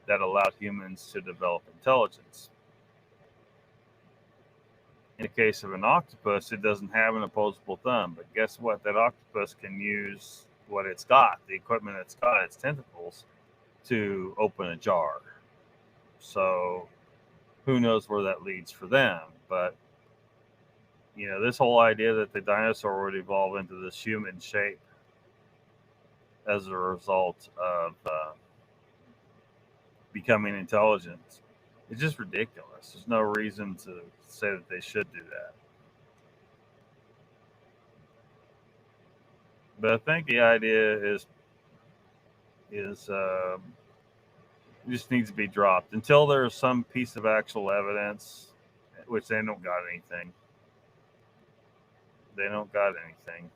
that allowed humans to develop intelligence. In the case of an octopus, it doesn't have an opposable thumb, but guess what? That octopus can use what it's got, the equipment it's got, its tentacles, to open a jar. So who knows where that leads for them, but you know, this whole idea that the dinosaur would evolve into this human shape as a result of becoming intelligent is just ridiculous. There's no reason to say that they should do that. But I think the idea is just needs to be dropped until there's some piece of actual evidence, which they don't got anything. They don't got anything.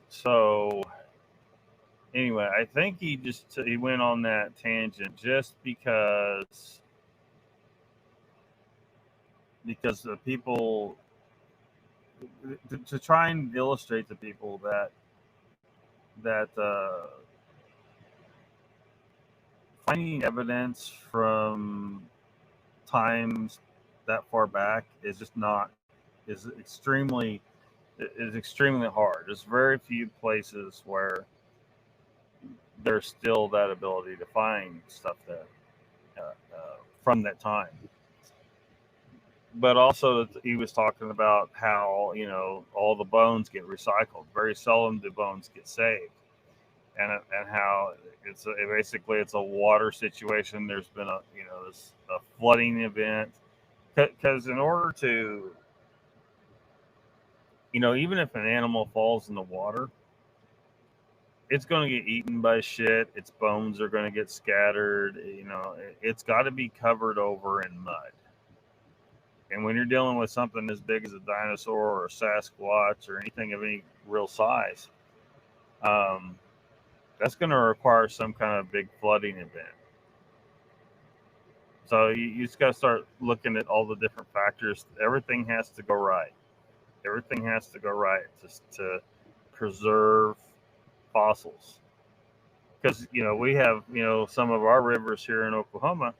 So anyway, I think he went on that tangent just because the people, to try and illustrate to people that finding evidence from times that far back is just not is extremely hard. There's very few places where there's still that ability to find stuff that from that time. But also, he was talking about how, you know, all the bones get recycled. Very seldom do bones get saved, and how basically it's a water situation. There's been a flooding event, because in order to, you know, even if an animal falls in the water, it's going to get eaten by shit. Its bones are going to get scattered. You know, it's got to be covered over in mud. And when you're dealing with something as big as a dinosaur or a Sasquatch or anything of any real size, that's going to require some kind of big flooding event. So you just got to start looking at all the different factors. Everything has to go right. Everything has to go right to preserve fossils. Because, you know, we have, you know, some of our rivers here in Oklahoma,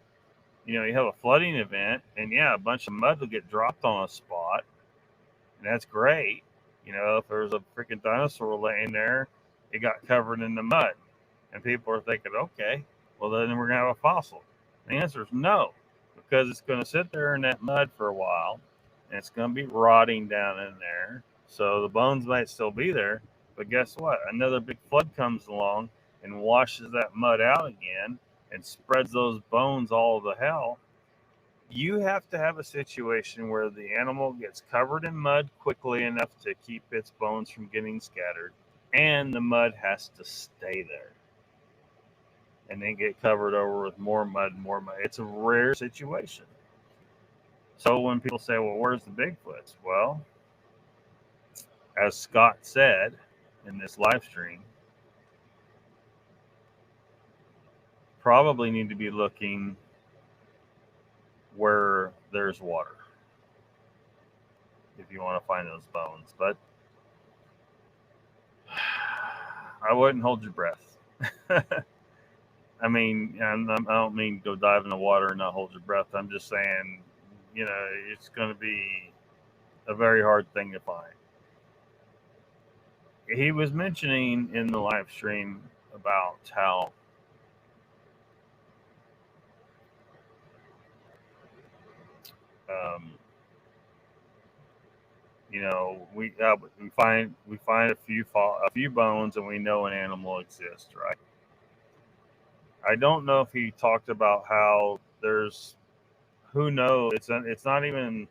you know, you have a flooding event, and yeah, a bunch of mud will get dropped on a spot, and that's great. You know, if there's a freaking dinosaur laying there, it got covered in the mud, and people are thinking, okay, well then we're gonna have a fossil. The answer is no, because it's going to sit there in that mud for a while, and it's going to be rotting down in there. So the bones might still be there, but guess what? Another big flood comes along and washes that mud out again and spreads those bones all to hell. You have to have a situation where the animal gets covered in mud quickly enough to keep its bones from getting scattered, and the mud has to stay there and then get covered over with more mud. It's a rare situation. So when people say, well, where's the Bigfoots? Well, as Scott said in this live stream, probably need to be looking where there's water if you want to find those bones. But I wouldn't hold your breath. I mean, I don't mean go dive in the water and not hold your breath. I'm just saying, you know, it's going to be a very hard thing to find. He was mentioning in the live stream about how you know, we find a few bones, and we know an animal exists, right? I don't know if he talked about how there's, who knows, it's not even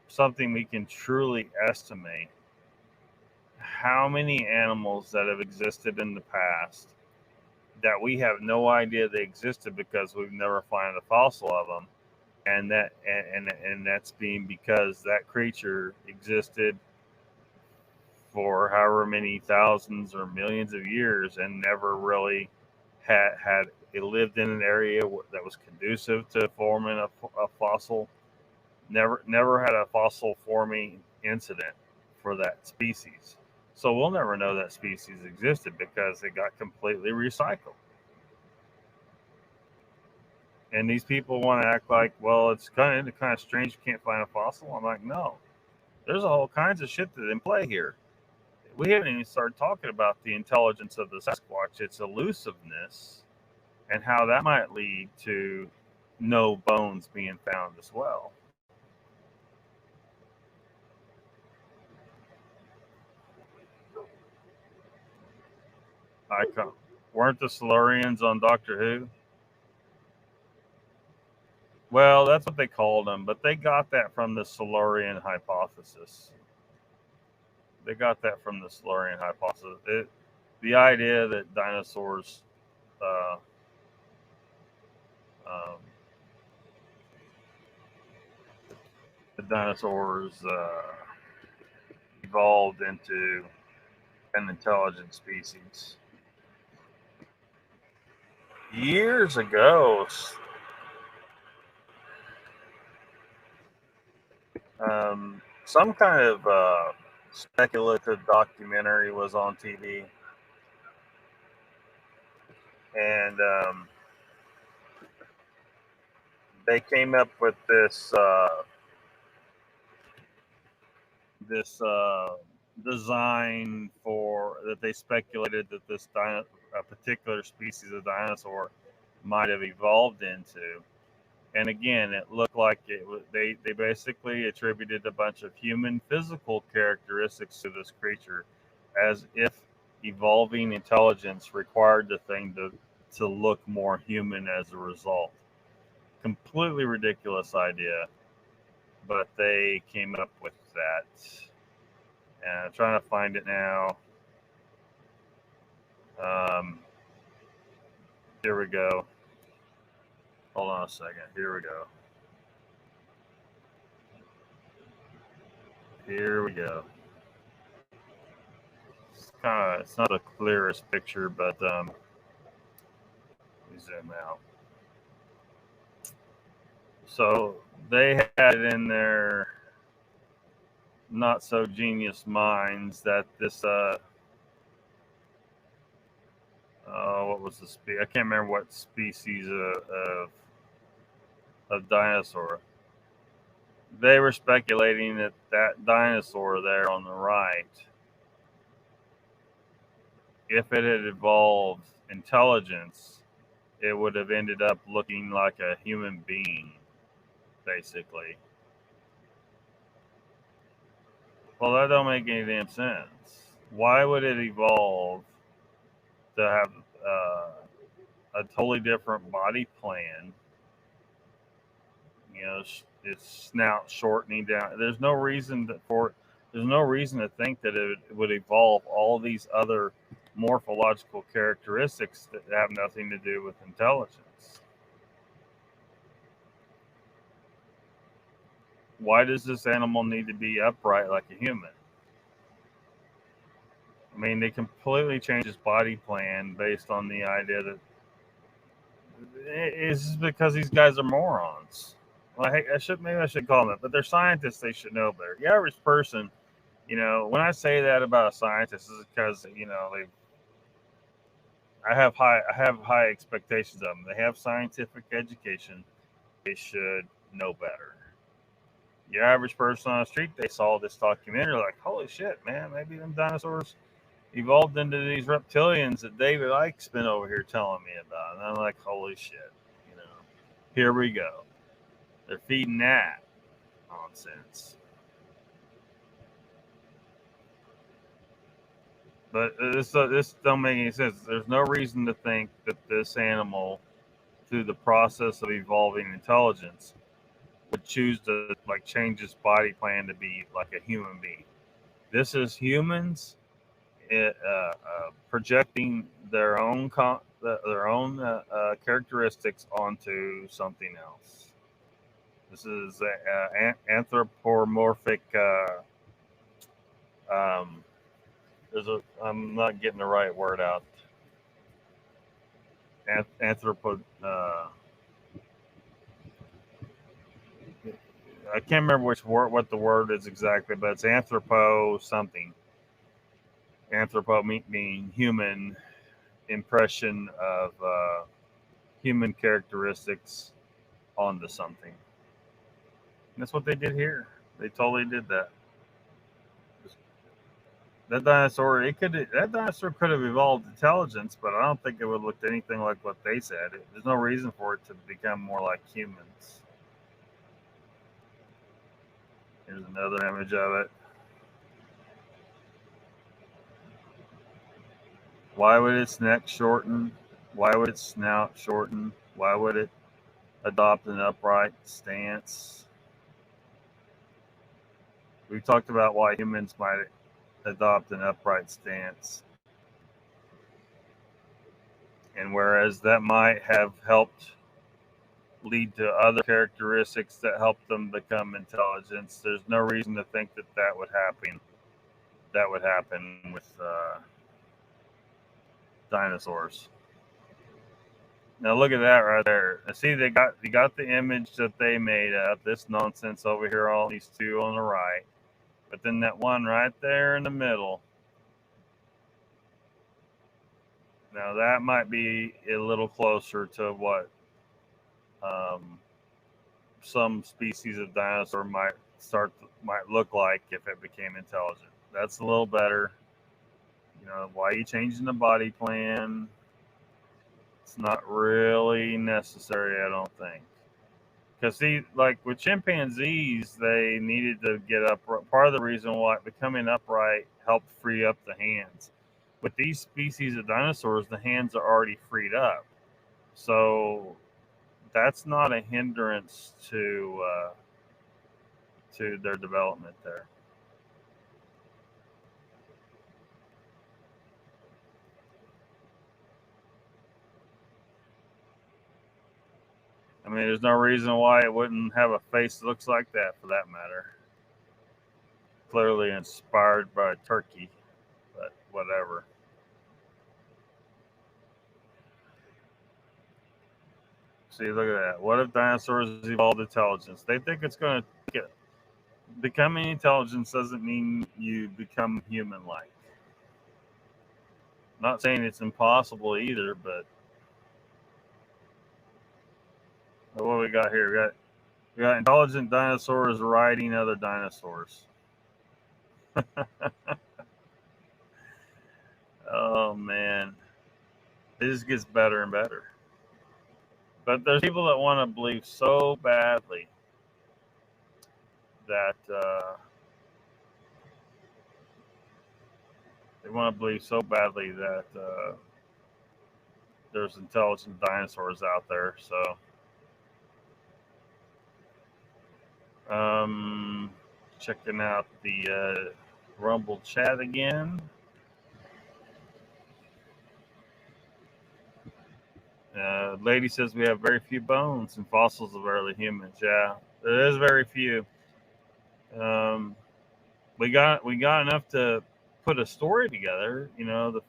something we can truly estimate how many animals that have existed in the past that we have no idea they existed because we've never found a fossil of them, and that's being because that creature existed for however many thousands or millions of years and never really had it lived in an area that was conducive to forming a fossil. Never had a fossil forming incident for that species. So we'll never know that species existed because it got completely recycled. And these people want to act like, well, it's kind of strange you can't find a fossil. I'm like, no, there's a whole kinds of shit that's in play here. we haven't even started talking about the intelligence of the Sasquatch, its elusiveness, and how that might lead to no bones being found as well. Weren't the Silurians on Doctor Who? Well, that's what they called them, but they got that from the Silurian hypothesis. They got that from the Silurian hypothesis. The idea that dinosaurs evolved into an intelligent species. Years ago, some kind of speculative documentary was on TV, and they came up with this design for that. They speculated that this a particular species of dinosaur might have evolved into. And again, it looked like they basically attributed a bunch of human physical characteristics to this creature, as if evolving intelligence required the thing to look more human as a result. Completely ridiculous idea, but they came up with that. And I'm trying to find it now. Here we go. Hold on a second. Here we go. It's not the clearest picture, but let me zoom out. So they had it in their not so genius minds that this what was the species? I can't remember what species of dinosaur. They were speculating that dinosaur there on the right, if it had evolved intelligence, it would have ended up looking like a human being, basically. Well, that don't make any damn sense. Why would it evolve to have a totally different body plan? You know, its snout shortening down. There's no reason to think that it would evolve all these other morphological characteristics that have nothing to do with intelligence. Why does this animal need to be upright like a human? I mean, they completely changed its body plan based on the idea that it's because these guys are morons. Well, maybe I should call them that, but they're scientists. They should know better. The average person, you know, when I say that about a scientist, is because, you know, I have high expectations of them. They have scientific education. They should know better. Your average person on the street, they saw this documentary, like, holy shit, man, maybe them dinosaurs evolved into these reptilians that David Icke's been over here telling me about. And I'm like, holy shit, you know, here we go. They're feeding that nonsense. But this don't make any sense. There's no reason to think that this animal, through the process of evolving intelligence, would choose to change its body plan to be like a human being. This is humans projecting their own characteristics onto something else. This is anthropomorphic. I'm not getting the right word out. I can't remember what the word is exactly, but it's anthropo something. Anthropo meaning human, impression of human characteristics onto something. And that's what they did here. They totally did that. That dinosaur could have evolved intelligence, but I don't think it would look anything like what they said. There's no reason for it to become more like humans. Here's another image of it. Why would its neck shorten? Why would its snout shorten? Why would it adopt an upright stance? We talked about why humans might adopt an upright stance. And whereas that might have helped lead to other characteristics that help them become intelligent, there's no reason to think that that would happen. That would happen with dinosaurs. Now look at that right there. See, you got the image that they made up. This nonsense over here, all these two on the right, but then that one right there in the middle. Now that might be a little closer to what some species of dinosaur might look like if it became intelligent. That's a little better. You know, why are you changing the body plan? It's not really necessary, I don't think. Because see, like with chimpanzees, they needed to get up. Part of the reason why becoming upright helped free up the hands. With these species of dinosaurs, the hands are already freed up, so that's not a hindrance to their development there. I mean, there's no reason why it wouldn't have a face that looks like that, for that matter. Clearly inspired by a turkey, but whatever. See, look at that. What if dinosaurs evolved intelligence? They think it's going to get. Becoming intelligence doesn't mean you become human-like. Not saying it's impossible either, but what we got here? We got intelligent dinosaurs riding other dinosaurs. Oh man, it just gets better and better. But there's people that want to believe so badly that there's intelligent dinosaurs out there. So, checking out the Rumble chat again. Lady says we have very few bones and fossils of early humans. Yeah, there is very few. We got enough to put a story together. You know,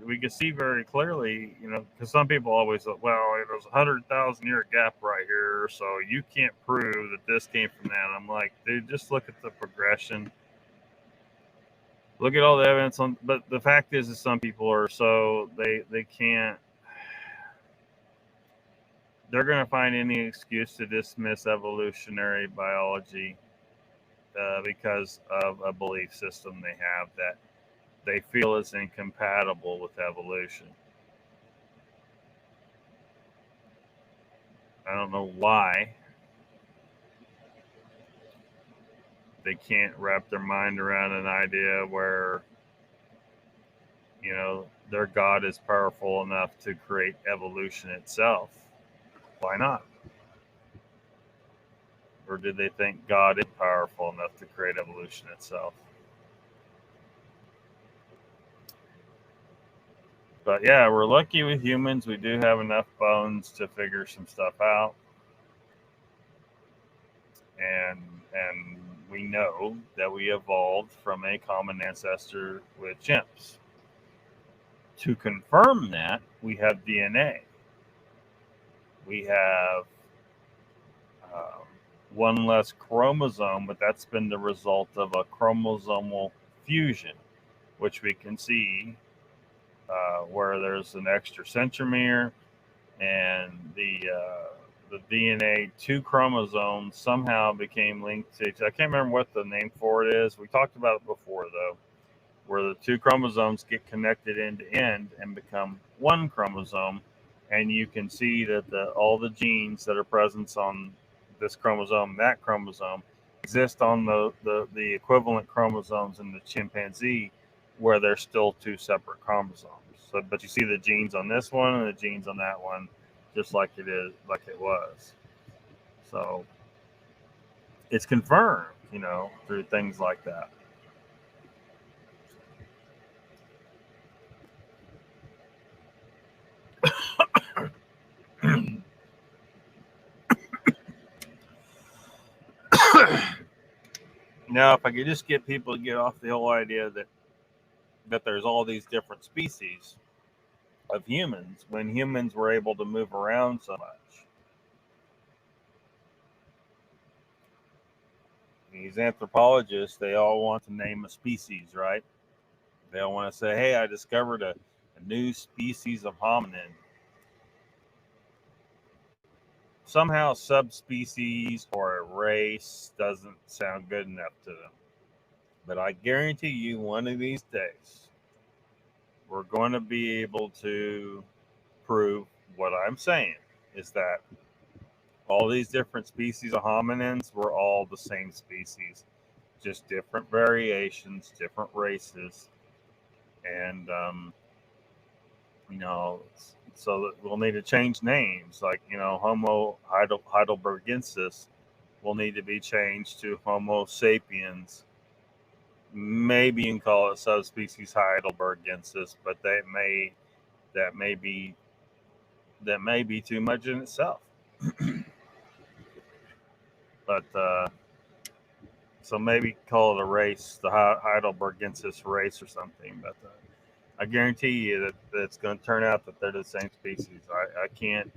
we can see very clearly. You know, because some people always say, well, there's 100,000 year gap right here, so you can't prove that this came from that. I'm like, dude, just look at the progression. Look at all the evidence on. But the fact is some people are so they can't. They're going to find any excuse to dismiss evolutionary biology because of a belief system they have that they feel is incompatible with evolution. I don't know why they can't wrap their mind around an idea where, you know, their God is powerful enough to create evolution itself. Why not? Or did they think God is powerful enough to create evolution itself? But yeah, we're lucky with humans. We do have enough bones to figure some stuff out. And we know that we evolved from a common ancestor with chimps. To confirm that, we have DNA. We have one less chromosome, but that's been the result of a chromosomal fusion, which we can see where there's an extra centromere and the DNA, two chromosomes somehow became linked to. I can't remember what the name for it is. We talked about it before, though. where the two chromosomes get connected end to end and become one chromosome. And you can see that all the genes that are present on this chromosome, that chromosome, exist on the equivalent chromosomes in the chimpanzee, where they're still two separate chromosomes. So, but you see the genes on this one and the genes on that one, just like it was. So it's confirmed, through things like that. Now, if I could just get people to get off the whole idea that there's all these different species of humans, when humans were able to move around so much. These anthropologists, they all want to name a species, right? They all want to say, hey, I discovered a new species of hominin. Somehow subspecies or a race doesn't sound good enough to them. But I guarantee you, one of these days, we're going to be able to prove what I'm saying, is that all these different species of hominins were all the same species, just different variations, different races. And, so that we'll need to change names, like, Homo heidelbergensis will need to be changed to Homo sapiens. Maybe you can call it subspecies heidelbergensis, but that may be too much in itself. But so maybe call it a race, the heidelbergensis race or something. But I guarantee you that it's going to turn out that they're the same species. I can't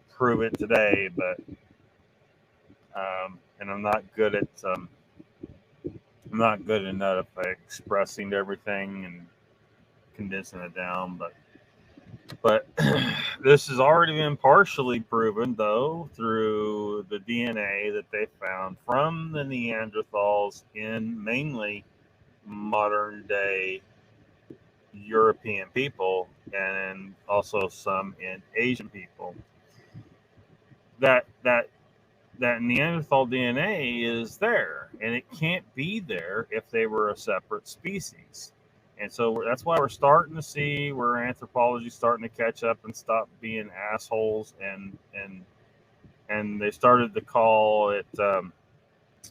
prove it today, but and I'm not good enough at expressing everything and condensing it down. But this has already been partially proven, though, through the DNA that they found from the Neanderthals in mainly modern day European people, and also some in Asian people. That Neanderthal DNA is there, and it can't be there if they were a separate species. And so that's why we're starting to see where anthropology is starting to catch up and stop being assholes, and they started to call it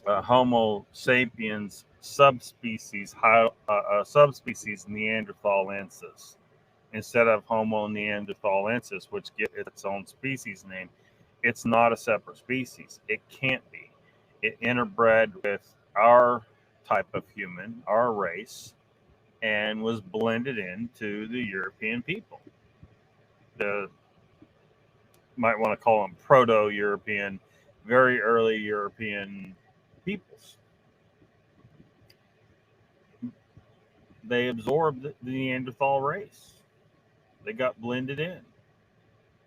Homo sapiens subspecies Neanderthalensis instead of Homo neanderthalensis, which gets its own species name. It's not a separate species. It can't be. It interbred with our type of human, our race, and was blended into the European people. Might want to call them Proto-European, very early European peoples. They absorbed the Neanderthal race. They got blended in.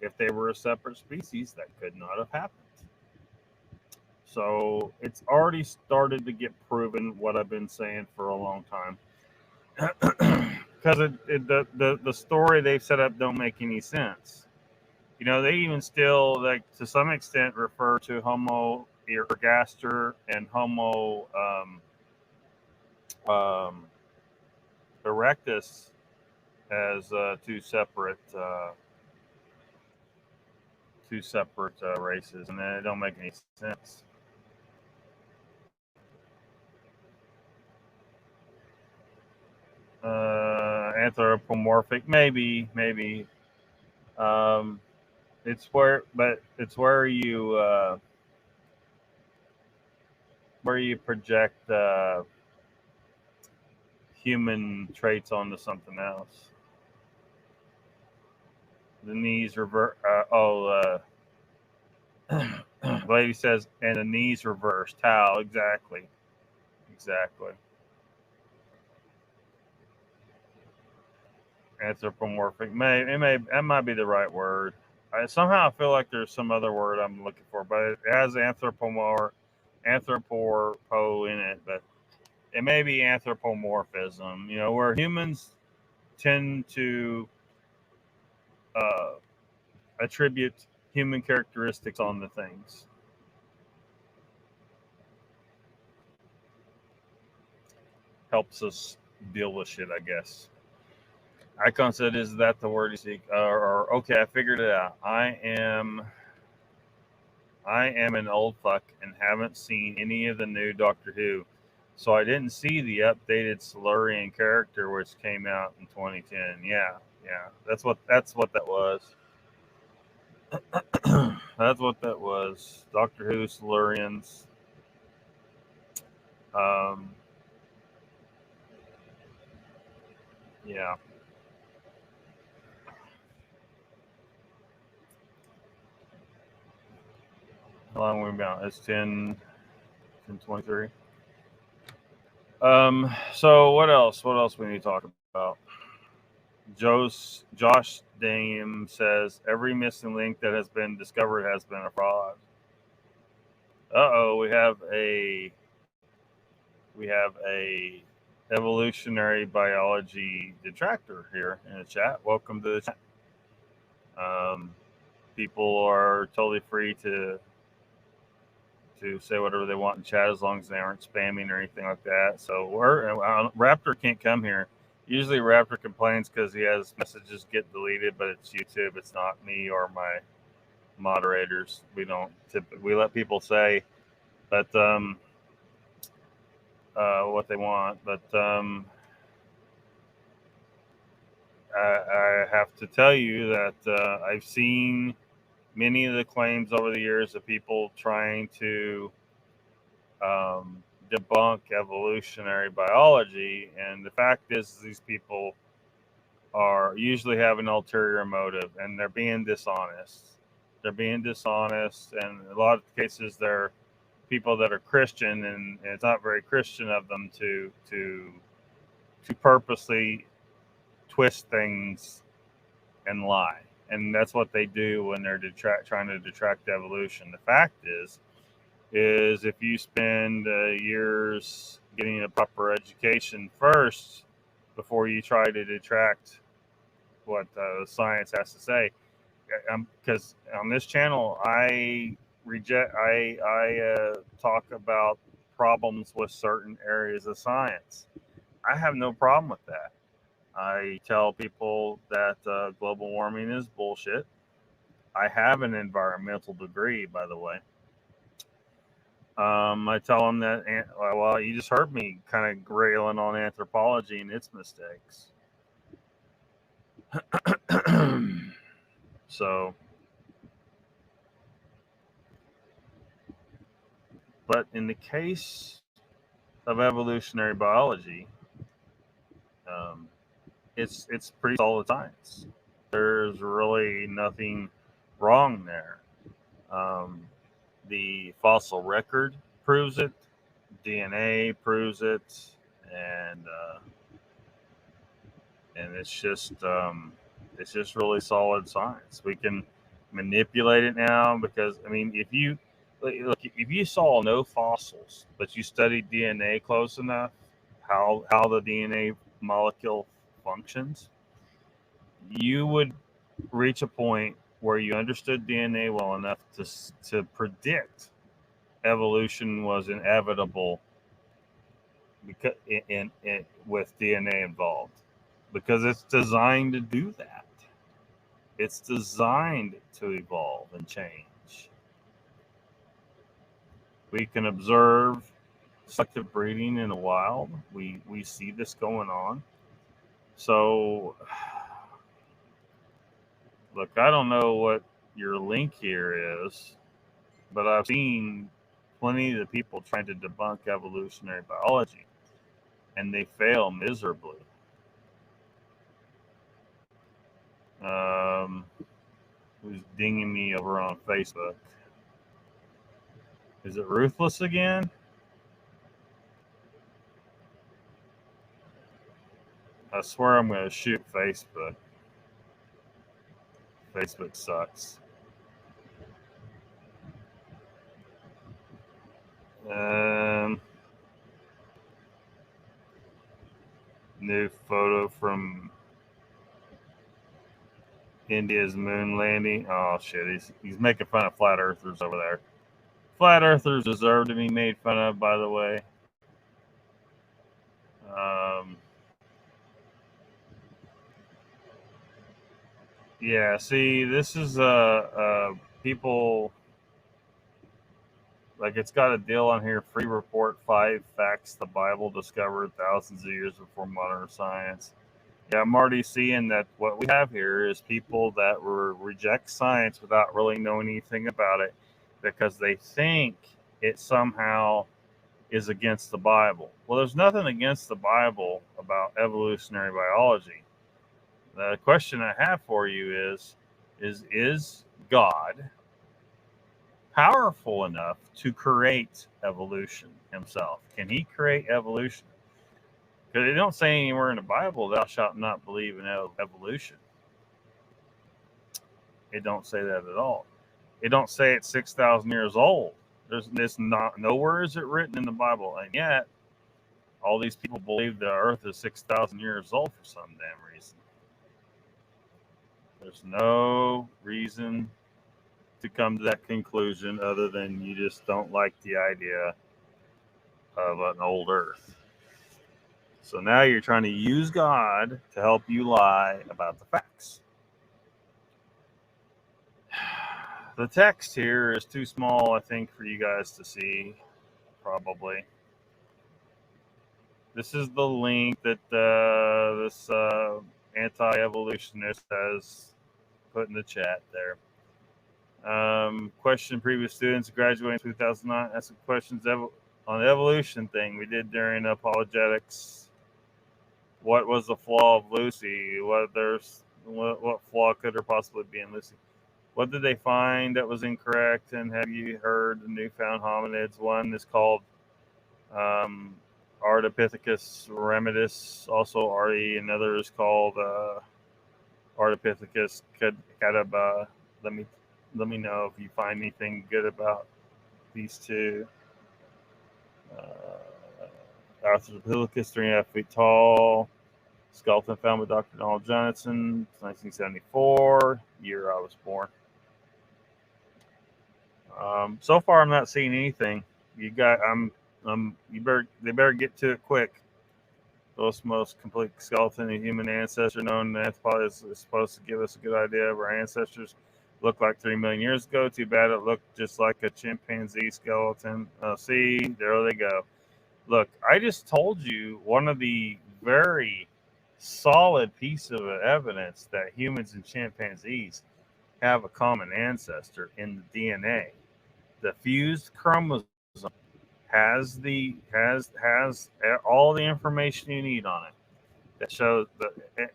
If they were a separate species, that could not have happened. So it's already started to get proven, what I've been saying for a long time. Because the story they've set up don't make any sense. They even still, like, to some extent, refer to Homo ergaster and Homo erectus as two separate races, and it don't make any sense. Anthropomorphic, maybe. It's where you project human traits onto something else. The knees revert. Lady says, and the knees reversed. How exactly? Anthropomorphic. That might be the right word. Somehow I feel like there's some other word I'm looking for, but it has anthropo in it. But it may be anthropomorphism, where humans tend to attribute human characteristics on the things. Helps us deal with shit, I guess. Icon said, "Is that the word you seek?" Or okay, I figured it out. I am an old fuck and haven't seen any of the new Doctor Who, so I didn't see the updated Silurian character which came out in 2010. Yeah, that's what that was. That's what that was. Doctor Who Silurians. Yeah. How long have we been out? It's 10:23. So what else? What else we need to talk about? Josh Dame says every missing link that has been discovered has been a fraud. We have a evolutionary biology detractor here in the chat. Welcome to the chat. People are totally free to say whatever they want in chat as long as they aren't spamming or anything like that. So Raptor can't come here. Usually Raptor complains because he has messages get deleted, but it's YouTube. It's not me or my moderators. We let people say but what they want. But I have to tell you that I've seen many of the claims over the years of people trying to debunk evolutionary biology, and the fact is these people usually have an ulterior motive, and they're being dishonest. And in a lot of cases they're people that are Christian, and it's not very Christian of them to purposely twist things and lie. And that's what they do when they're trying to detract evolution. The fact is if you spend years getting a proper education first before you try to detract what science has to say, because on this channel I talk about problems with certain areas of science. I have no problem with that. I tell people that global warming is bullshit. I have an environmental degree, by the way. I tell them that, well, you just heard me kind of grailing on anthropology and its mistakes. So, but in the case of evolutionary biology, it's pretty solid science. There's really nothing wrong there. The fossil record proves it, DNA proves it, and it's just really solid science. We can manipulate it now because if you saw no fossils but you studied DNA close enough, how the DNA molecule functions, you would reach a point where you understood DNA well enough to predict evolution was inevitable because with DNA involved, because it's designed to do that. It's designed to evolve and change. We can observe selective breeding in the wild. We see this going on. So, look, I don't know what your link here is, but I've seen plenty of the people trying to debunk evolutionary biology, and they fail miserably. Who's dinging me over on Facebook? Is it Ruthless again? I swear I'm going to shoot Facebook. Facebook sucks. New photo from India's moon landing. Oh shit, he's making fun of flat earthers over there. Flat earthers deserve to be made fun of, by the way. Yeah, see, this is people, like, it's got a deal on here, free report 5 facts the Bible discovered thousands of years before modern science. Yeah, I'm already seeing that what we have here is people that reject science without really knowing anything about it because they think it somehow is against the Bible. Well, there's nothing against the Bible about evolutionary biology. The question I have for you is God powerful enough to create evolution himself? Can he create evolution? Because they don't say anywhere in the Bible, thou shalt not believe in evolution. It don't say that at all. It don't say it's 6,000 years old. There's this not nowhere is it written in the Bible, and yet all these people believe the Earth is 6,000 years old for some damn reason. There's no reason to come to that conclusion other than you just don't like the idea of an old Earth. So now you're trying to use God to help you lie about the facts. The text here is too small, I think, for you guys to see, probably. This is the link that this anti-evolutionist has put in the chat there. Question previous students graduating in 2009 asked questions on the evolution thing we did during apologetics. What was the flaw of Lucy? What flaw could there possibly be in Lucy? What did they find that was incorrect? And have you heard the newfound hominids? One is called Ardipithecus remedis, also RE. Another is called Ardipithecus cadaba. Let me know if you find anything good about these two. Australopithecus, 3.5 feet tall. Skeleton found by Dr. Donald Johnson, 1974, year I was born. So far, I'm not seeing anything. They better get to it quick. The most complete skeleton of human ancestor known in anthropology is supposed to give us a good idea of our ancestors. Looked like 3 million years ago. Too bad it looked just like a chimpanzee skeleton. See, there they go. Look, I just told you one of the very solid piece of evidence that humans and chimpanzees have a common ancestor in the DNA. The fused chromosome has all the information you need on it. That shows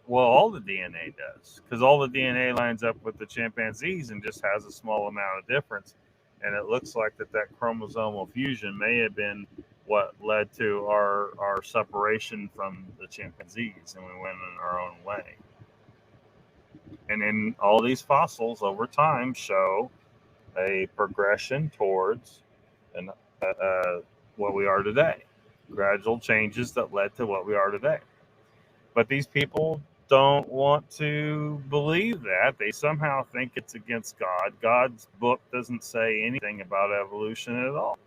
all the DNA does, because all the DNA lines up with the chimpanzees and just has a small amount of difference. And it looks like that chromosomal fusion may have been what led to our separation from the chimpanzees, and we went in our own way. And then all these fossils over time show a progression towards what we are today. Gradual changes that led to what we are today. But these people don't want to believe that. They somehow think it's against God. God's book doesn't say anything about evolution at all.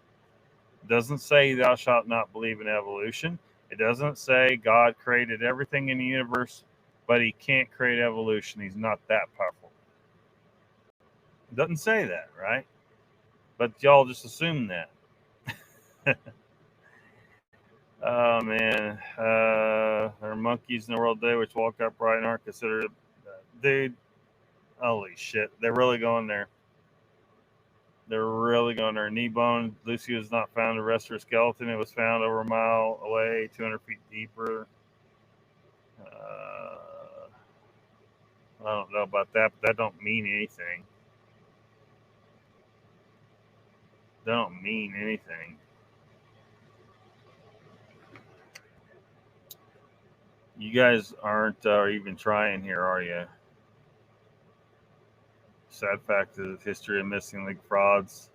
It doesn't say thou shalt not believe in evolution. It doesn't say God created everything in the universe, but he can't create evolution. He's not that powerful. It doesn't say that, right? But y'all just assume that. Oh, man. There are monkeys in the world today which walk upright and aren't considered. Dude, holy shit. They're really going there. They're really going there. Knee bone. Lucy was not found. The rest of her skeleton. It was found over a mile away, 200 feet deeper. I don't know about that, but that don't mean anything. That don't mean anything. You guys aren't even trying here, are you? Sad fact is history of missing link frauds.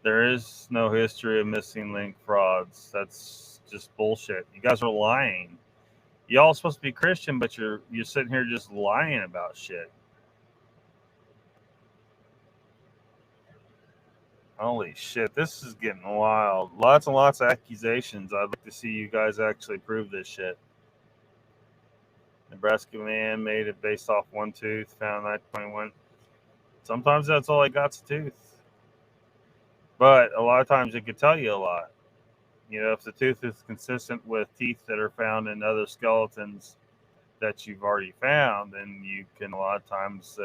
There is no history of missing link frauds. That's just bullshit. You guys are lying. y'all supposed to be Christian, but you're sitting here just lying about shit. Holy shit, this is getting wild. Lots and lots of accusations. I'd like to see you guys actually prove this shit. Nebraska man made it based off one tooth, found 921. Sometimes that's all I got's a tooth. But a lot of times it could tell you a lot. You know, if the tooth is consistent with teeth that are found in other skeletons that you've already found, then you can a lot of times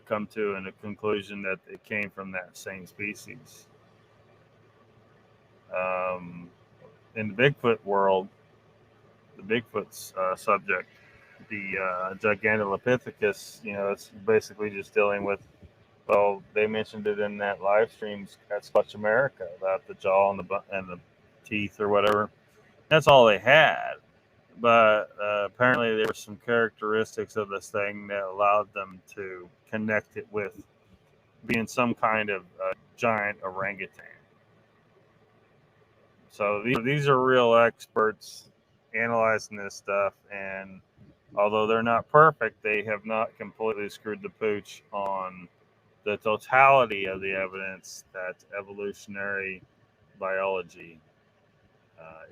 come to a conclusion that it came from that same species. In the Bigfoot world, the Bigfoot's subject, the Gigantolopithecus, you know, it's basically just dealing with, well, they mentioned it in that live stream at Scotch America about the jaw and the teeth or whatever. That's all they had. But apparently there were some characteristics of this thing that allowed them to connect it with being some kind of giant orangutan. So these are real experts analyzing this stuff, and although they're not perfect, they have not completely screwed the pooch on the totality of the evidence that evolutionary biology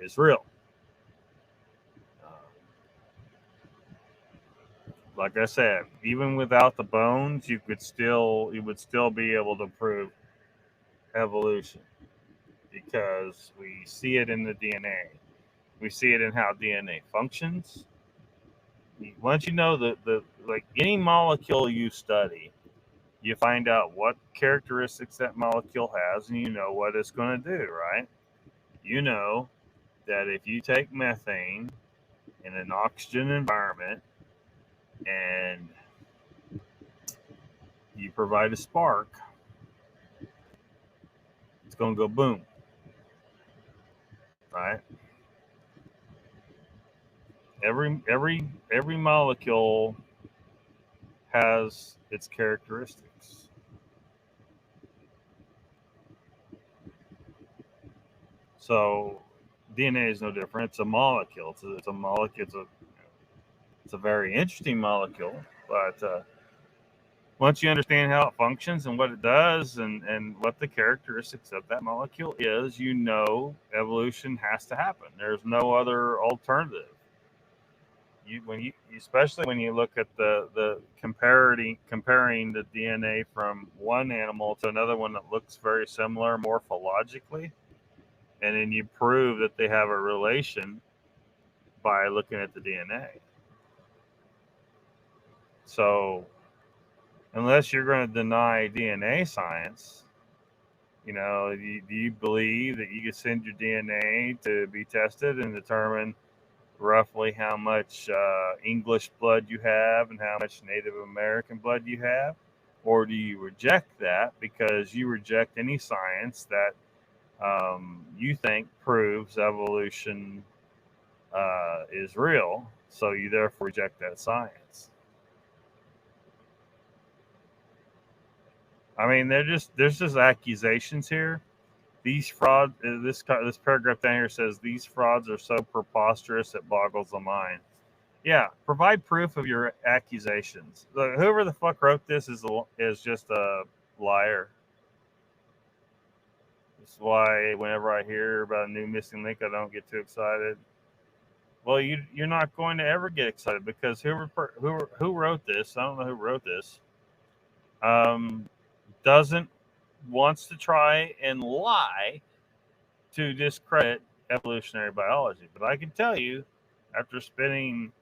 is real. Like I said, even without the bones, you would still be able to prove evolution, because we see it in the DNA. We see it in how DNA functions. Once you know the like any molecule you study, you find out what characteristics that molecule has, and you know what it's going to do, right? You know that if you take methane in an oxygen environment and you provide a spark, it's going to go boom, right? Every molecule has its characteristics. So DNA is no different. It's a molecule. It's a molecule. It's a very interesting molecule, but once you understand how it functions and what it does and what the characteristics of that molecule is, you know evolution has to happen. There's no other alternative. Especially when you look at the comparing the DNA from one animal to another one that looks very similar morphologically, and then you prove that they have a relation by looking at the DNA. So unless you're going to deny DNA science, you know, do you believe that you could send your DNA to be tested and determine roughly how much English blood you have and how much Native American blood you have? Or do you reject that because you reject any science that you think proves evolution is real, so you therefore reject that science? I mean, there's just accusations here. These fraud. This paragraph down here says these frauds are so preposterous it boggles the mind. Yeah, provide proof of your accusations. Whoever the fuck wrote this is just a liar. That's why whenever I hear about a new missing link, I don't get too excited. Well, you're not going to ever get excited because who wrote this? I don't know who wrote this. Wants to try and lie to discredit evolutionary biology. But I can tell you, after spending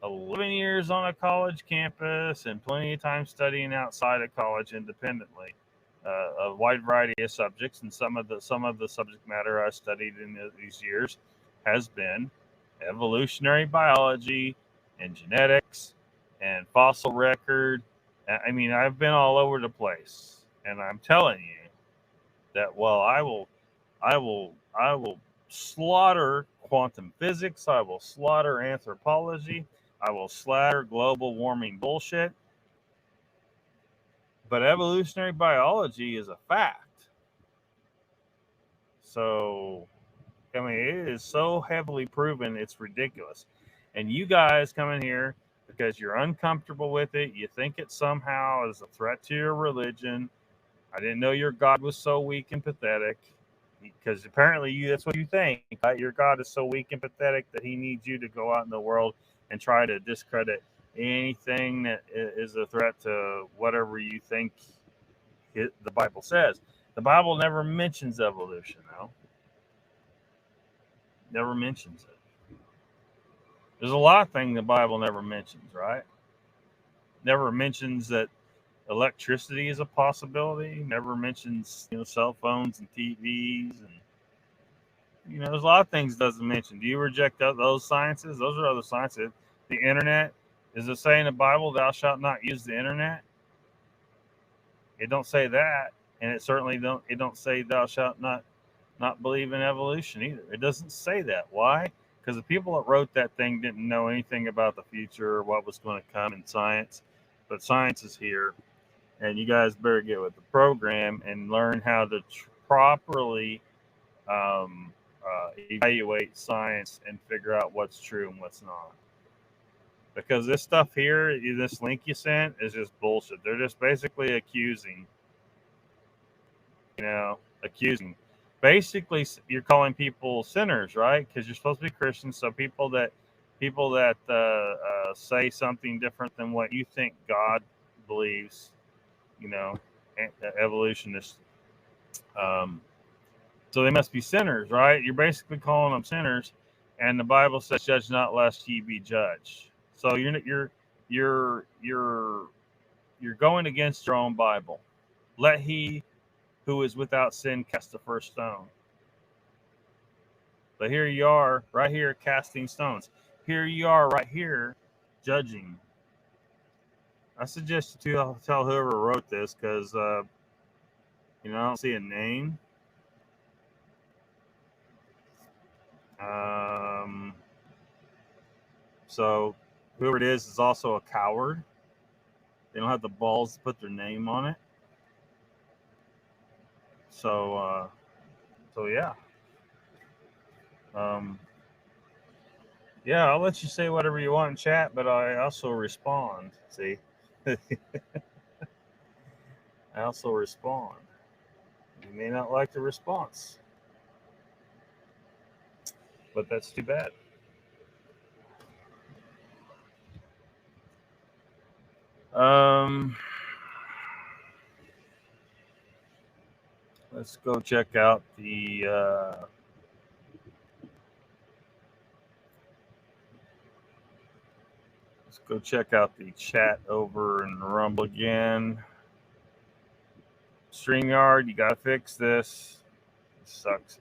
11 years on a college campus and plenty of time studying outside of college independently, a wide variety of subjects, and some of the subject matter I studied in these years has been evolutionary biology and genetics and fossil record. I mean, I've been all over the place, and I'm telling you that I will slaughter quantum physics. I will slaughter anthropology. I will slaughter global warming bullshit. But evolutionary biology is a fact. So I mean, it is so heavily proven, it's ridiculous. And you guys come in here because you're uncomfortable with it. You think it somehow is a threat to your religion. I didn't know your God was so weak and pathetic, because apparently that's what you think. Right? Your God is so weak and pathetic that he needs you to go out in the world and try to discredit anything that is a threat to whatever you think the Bible says. The Bible never mentions evolution, though. Never mentions it. There's a lot of things the Bible never mentions, right? Never mentions that electricity is a possibility. Never mentions, cell phones and TVs, and there's a lot of things it doesn't mention. Do you reject those sciences? Those are other sciences. The internet, does it say in the Bible, "Thou shalt not use the internet"? It don't say that, and it certainly don't say "Thou shalt not believe in evolution" either. It doesn't say that. Why? Because the people that wrote that thing didn't know anything about the future or what was going to come in science. But science is here, and you guys better get with the program and learn how to properly evaluate science and figure out what's true and what's not. Because this stuff here, this link you sent, is just bullshit. They're just basically accusing. Accusing. Basically, you're calling people sinners, right? Because you're supposed to be Christians. So people that say something different than what you think God believes, evolutionists. So they must be sinners, right? You're basically calling them sinners, and the Bible says, "Judge not, lest ye be judged." So you're going against your own Bible. Let he who is without sin cast the first stone. But here you are, right here, casting stones. Here you are, right here, judging. I suggest you tell whoever wrote this, because I don't see a name. So whoever it is also a coward. They don't have the balls to put their name on it. So yeah. Yeah, I'll let you say whatever you want in chat, but I also respond. See? I also respond. You may not like the response, but that's too bad. Let's go check out the chat over in Rumble again. StreamYard, you gotta fix this. It sucks.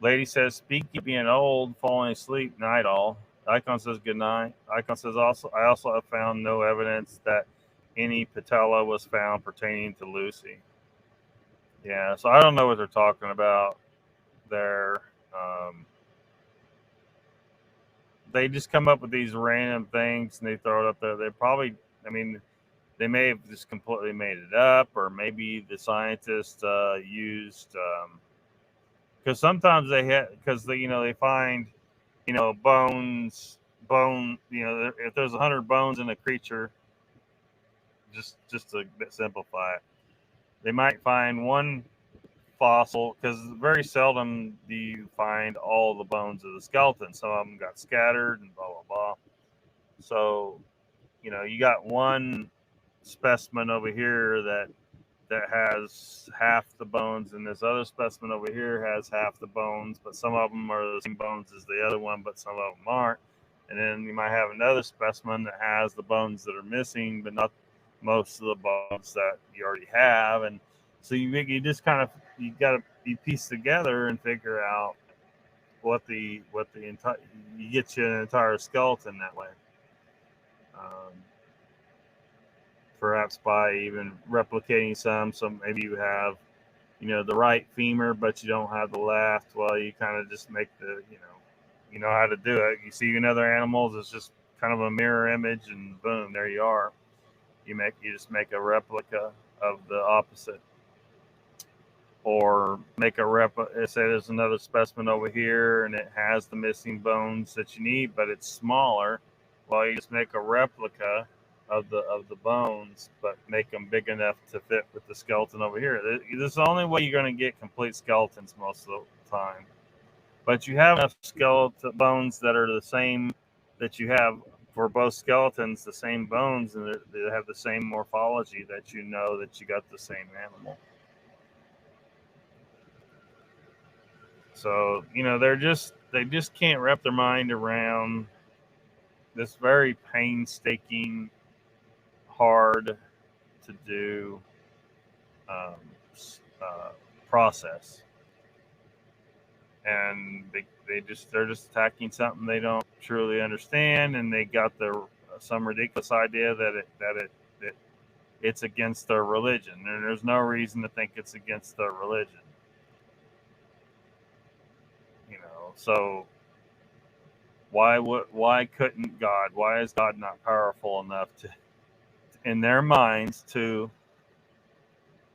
Lady says, "Speaky being old, falling asleep, night all." Icon says, "Good night." Icon says, I also have found no evidence that any patella was found pertaining to Lucy. Yeah, so I don't know what they're talking about there. They just come up with these random things and they throw it up there. They probably, they may have just completely made it up, or maybe the scientists used, because sometimes they find, bones, if there's 100 bones in a creature, just to simplify it, they might find one fossil, because very seldom do you find all the bones of the skeleton. Some of them got scattered and blah blah blah. So you got one specimen over here that has half the bones, and this other specimen over here has half the bones, but some of them are the same bones as the other one, but some of them aren't. And then you might have another specimen that has the bones that are missing, but not most of the bones that you already have. And so you just kind of, you got to be pieced together and figure out what the entire, you get you an entire skeleton that way. Perhaps by even replicating some maybe you have, the right femur, but you don't have the left. Well, you kind of just make the, you know how to do it. You see in other animals, it's just kind of a mirror image, and boom, there you are. You just make a replica of the opposite. or make a replica. Say there's another specimen over here and it has the missing bones that you need, but it's smaller. Well, you just make a replica of the bones, but make them big enough to fit with the skeleton over here. This is the only way you're going to get complete skeletons most of the time. But you have enough skeleton bones that are the same that you have for both skeletons, the same bones, and they have the same morphology that you know that you got the same animal. So, they just can't wrap their mind around this very painstaking, hard to do process. And they're just attacking something they don't truly understand, and they got some ridiculous idea that it's against their religion, and there's no reason to think it's against their religion. So why couldn't God? Why is God not powerful enough to, in their minds, to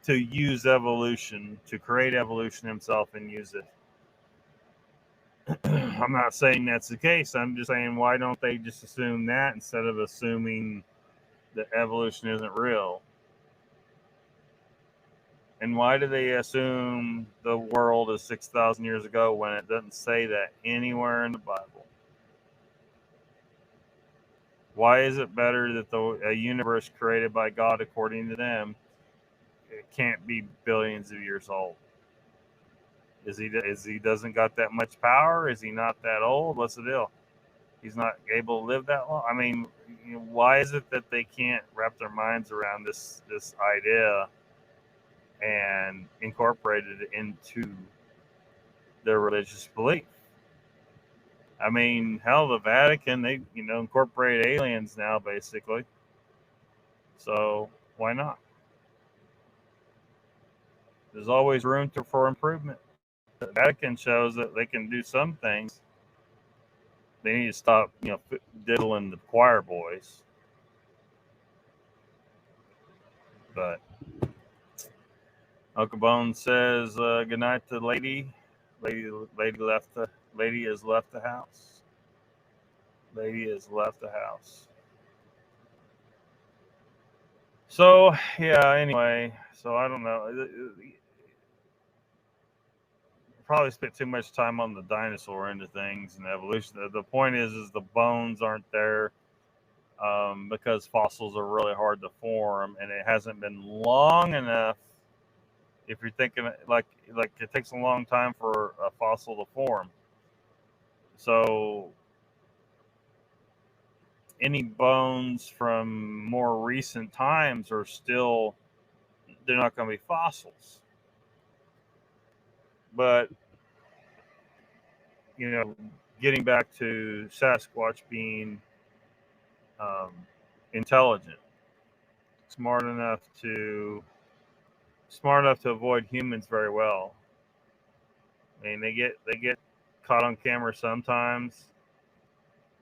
use evolution, to create evolution himself and use it? I'm not saying that's the case. I'm just saying, why don't they just assume that instead of assuming that evolution isn't real? And why do they assume the world is 6,000 years ago when it doesn't say that anywhere in the Bible? Why is it better that a universe created by God, according to them, it can't be billions of years old? Is he doesn't got that much power? Is he not that old? What's the deal? He's not able to live that long. I mean, why is it that they can't wrap their minds around this idea and incorporate it into their religious belief? I mean, hell, the Vatican, they incorporate aliens now, basically. So why not? There's always room for improvement. The Vatican shows that they can do some things. They need to stop, diddling the choir boys. But Uncle Bone says, "Good night to lady. Lady has left the house. Lady has left the house." So yeah. Anyway, so I don't know. Probably spent too much time on the dinosaur end of things and evolution. The point is the bones aren't there because fossils are really hard to form, and it hasn't been long enough. If you're thinking like it takes a long time for a fossil to form, so any bones from more recent times are still, they're not going to be fossils. But getting back to Sasquatch being intelligent, smart enough to avoid humans very well. I mean, they get caught on camera sometimes,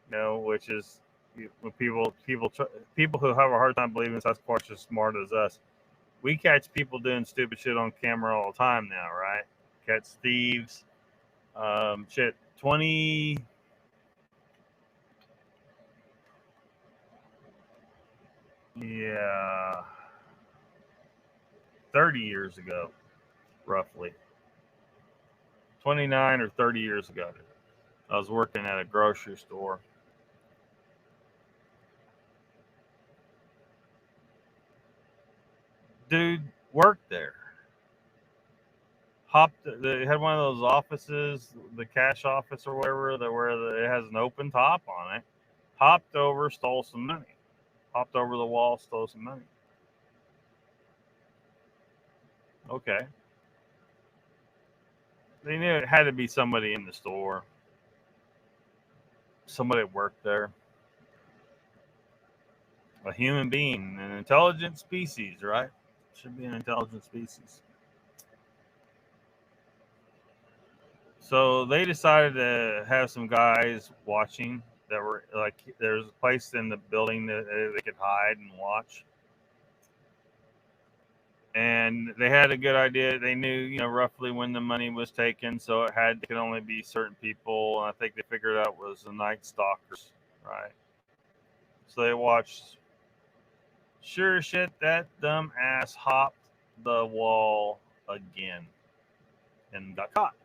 which is when people who have a hard time believing Sasquatch is smart as us. We catch people doing stupid shit on camera all the time now, right? Catch thieves, 20. Yeah, 30 years ago, roughly. 29 or 30 years ago, I was working at a grocery store. Dude worked there. They had one of those offices, the cash office or whatever, where it has an open top on it. Hopped over, stole some money. Hopped over the wall, stole some money. Okay. They knew it had to be somebody in the store. Somebody worked there. A human being, an intelligent species, right? Should be an intelligent species. So they decided to have some guys watching that were there's a place in the building that they could hide and watch. And they had a good idea. They knew, roughly when the money was taken, so could only be certain people. And I think they figured out it was the Night Stalkers, right? So they watched. Sure shit, that dumb ass hopped the wall again and got caught.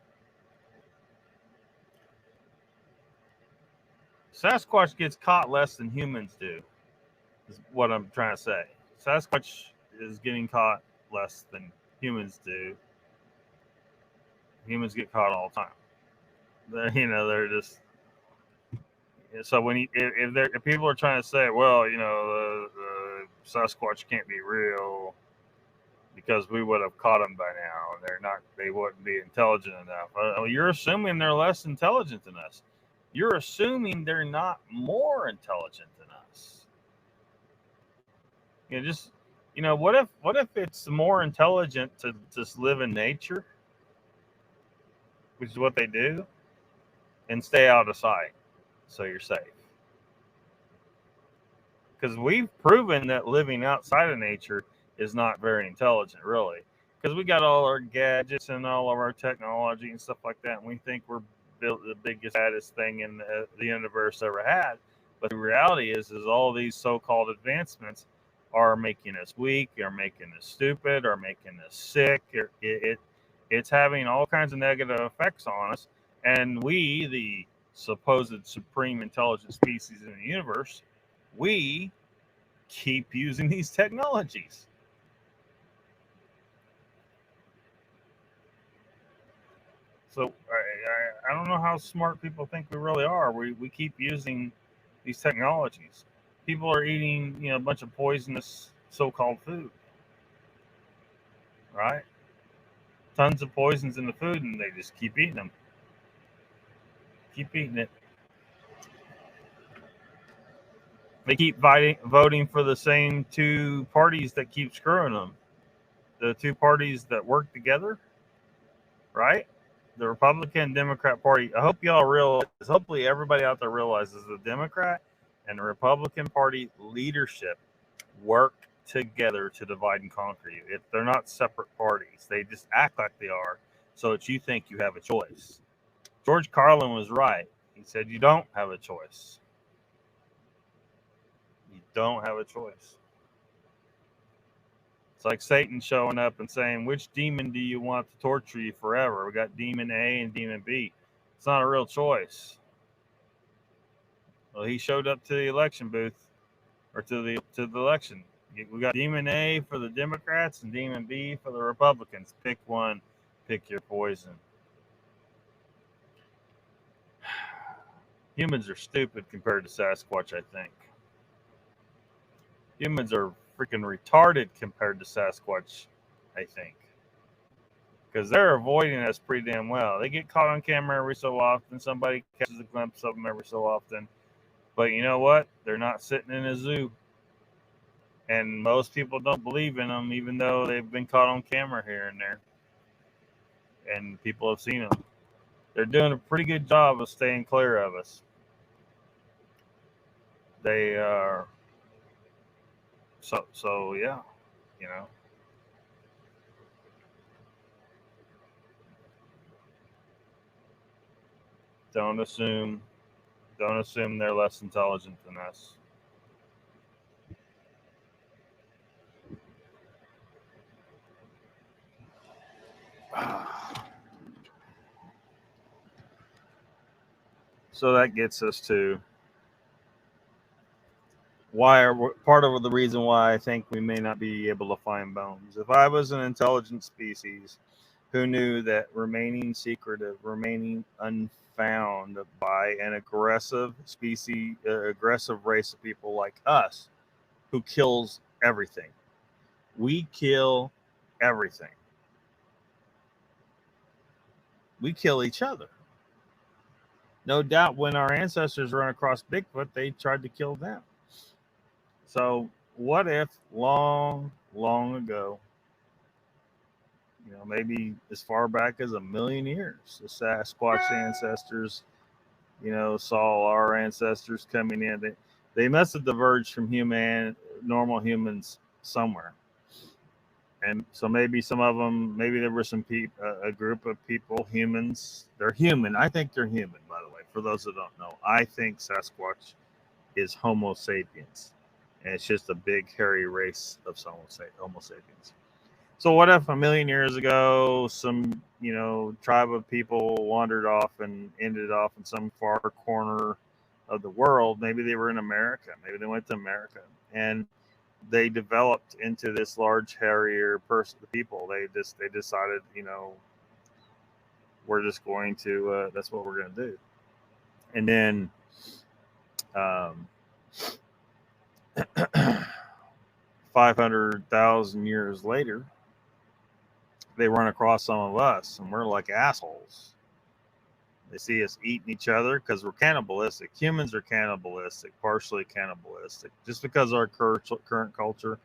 Sasquatch gets caught less than humans do, is what I'm trying to say. Sasquatch is getting caught less than humans do. Humans get caught all the time. They're just. So when if people are trying to say, well, the Sasquatch can't be real because we would have caught them by now, they wouldn't be intelligent enough. You're assuming they're less intelligent than us. You're assuming they're not more intelligent than us. What if it's more intelligent to just live in nature, which is what they do, and stay out of sight, so you're safe. Because we've proven that living outside of nature is not very intelligent, really. Because we got all our gadgets and all of our technology and stuff like that, and we think we're built the biggest, baddest thing in the universe ever had. But the reality is all these so-called advancements are making us weak, are making us stupid, are making us sick. It's having all kinds of negative effects on us. And we, the supposed supreme intelligent species in the universe, we keep using these technologies. So I don't know how smart people think we really are. We keep using these technologies. People are eating, a bunch of poisonous so-called food, right? Tons of poisons in the food, and they just keep eating them. Keep eating it. They keep voting for the same two parties that keep screwing them. The two parties that work together, right? The Republican and Democrat Party. I hope y'all realize, hopefully everybody out there realizes the Democrat and the Republican Party leadership work together to divide and conquer you. They're not separate parties. They just act like they are so that you think you have a choice. George Carlin was right. He said you don't have a choice. You don't have a choice. It's like Satan showing up and saying, which demon do you want to torture you forever? We got demon A and demon B. It's not a real choice. Well, he showed up to the election booth, or to the election. We got demon A for the Democrats and demon B for the Republicans. Pick one, pick your poison. Humans are stupid compared to Sasquatch, I think. Humans are freaking retarded compared to Sasquatch, I think. Because they're avoiding us pretty damn well. They get caught on camera every so often. Somebody catches a glimpse of them every so often. But you know what? They're not sitting in a zoo. And most people don't believe in them, even though they've been caught on camera here and there. And people have seen them. They're doing a pretty good job of staying clear of us. They are... So yeah, Don't assume they're less intelligent than us. So that gets us to part of the reason why I think we may not be able to find bones. If I was an intelligent species who knew that remaining secretive, remaining unfound by an aggressive species, aggressive race of people like us, who kills everything. We kill everything. We kill each other. No doubt when our ancestors ran across Bigfoot, they tried to kill them. So what if long, long ago, maybe as far back as 1 million years, the Sasquatch ancestors, saw our ancestors coming in. They must have diverged from normal humans somewhere. And so maybe some of them, maybe there were some a group of people, humans. They're human. I think they're human, by the way. For those that don't know, I think Sasquatch is Homo sapiens, and it's just a big hairy race of Homo sapiens. So what if a million years ago, some tribe of people wandered off and ended off in some far corner of the world? Maybe they were in America. Maybe they went to America, and they developed into this large, hairier people. They decided, we're just going to. That's what we're going to do. And then, 500,000 years later, they run across some of us, and we're like assholes. They see us eating each other because we're cannibalistic. Humans are cannibalistic, partially cannibalistic. Just because our current culture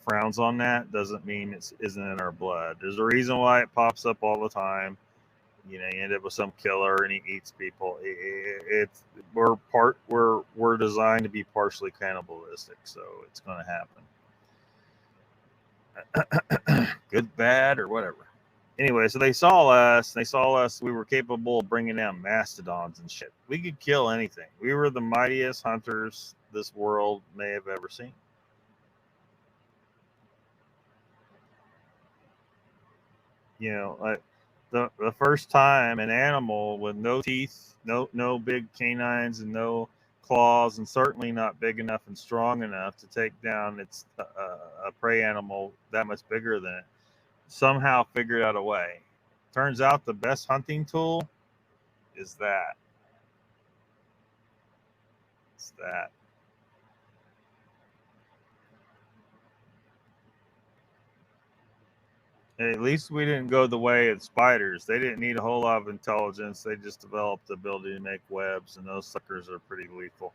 frowns on that doesn't mean it isn't in our blood. There's a reason why it pops up all the time. You end up with some killer and he eats people. We're designed to be partially cannibalistic, so it's going to happen. Good, bad, or whatever. Anyway, so they saw us. We were capable of bringing down mastodons and shit. We could kill anything. We were the mightiest hunters this world may have ever seen. Like the first time an animal with no teeth, no big canines, and no claws, and certainly not big enough and strong enough to take down its a prey animal that much bigger than it, somehow figured out a way. Turns out the best hunting tool is that. It's that. At least we didn't go the way of spiders. They didn't need a whole lot of intelligence. They just developed the ability to make webs, and those suckers are pretty lethal.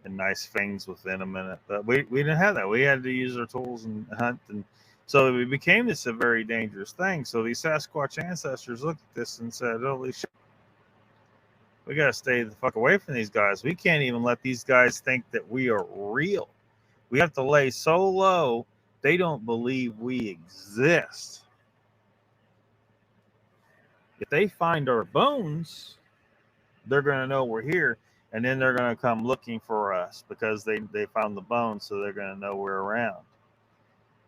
And nice fangs with venom in it. But we didn't have that. We had to use our tools and hunt, and so it became this a very dangerous thing. So these Sasquatch ancestors looked at this and said, holy shit, we got to stay the fuck away from these guys. We can't even let these guys think that we are real. We have to lay so low they don't believe we exist. If they find our bones, they're going to know we're here, and then they're going to come looking for us because they found the bones, so they're going to know we're around.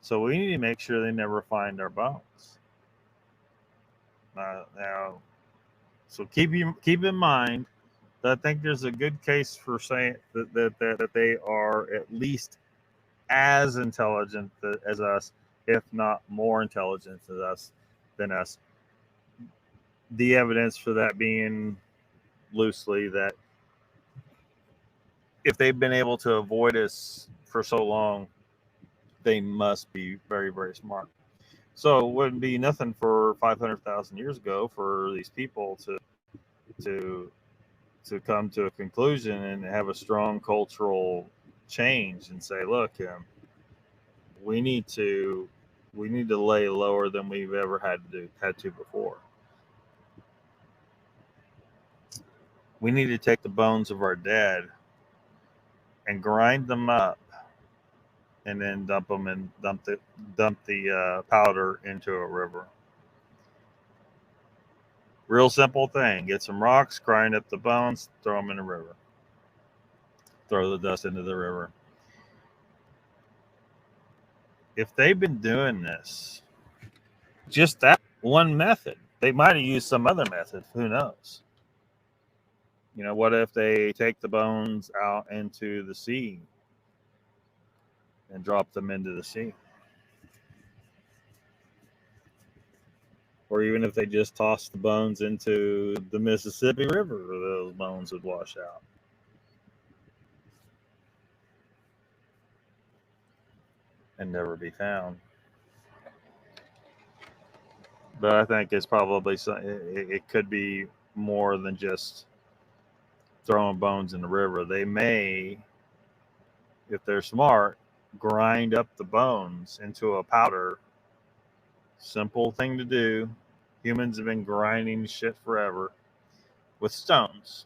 So we need to make sure they never find our bones. Now, so keep in mind that I think there's a good case for saying that they are at least as intelligent as us, if not more intelligent than us. The evidence for that being loosely that if they've been able to avoid us for so long, they must be very, very smart. So it wouldn't be nothing for 500,000 years ago for these people to come to a conclusion and have a strong cultural change and say, look, we need to lay lower than we've ever had to before. We need to take the bones of our dead and grind them up, and then dump the powder into a river. Real simple thing. Get some rocks, grind up the bones, throw them in a river. Throw the dust into the river. If they've been doing this, just that one method, they might have used some other method. Who knows? What if they take the bones out into the sea and drop them into the sea? Or even if they just toss the bones into the Mississippi River, those bones would wash out. And never be found. But I think it's probably it could be more than just throwing bones in the river. They may, if they're smart, grind up the bones into a powder. Simple thing to do. Humans have been grinding shit forever with stones.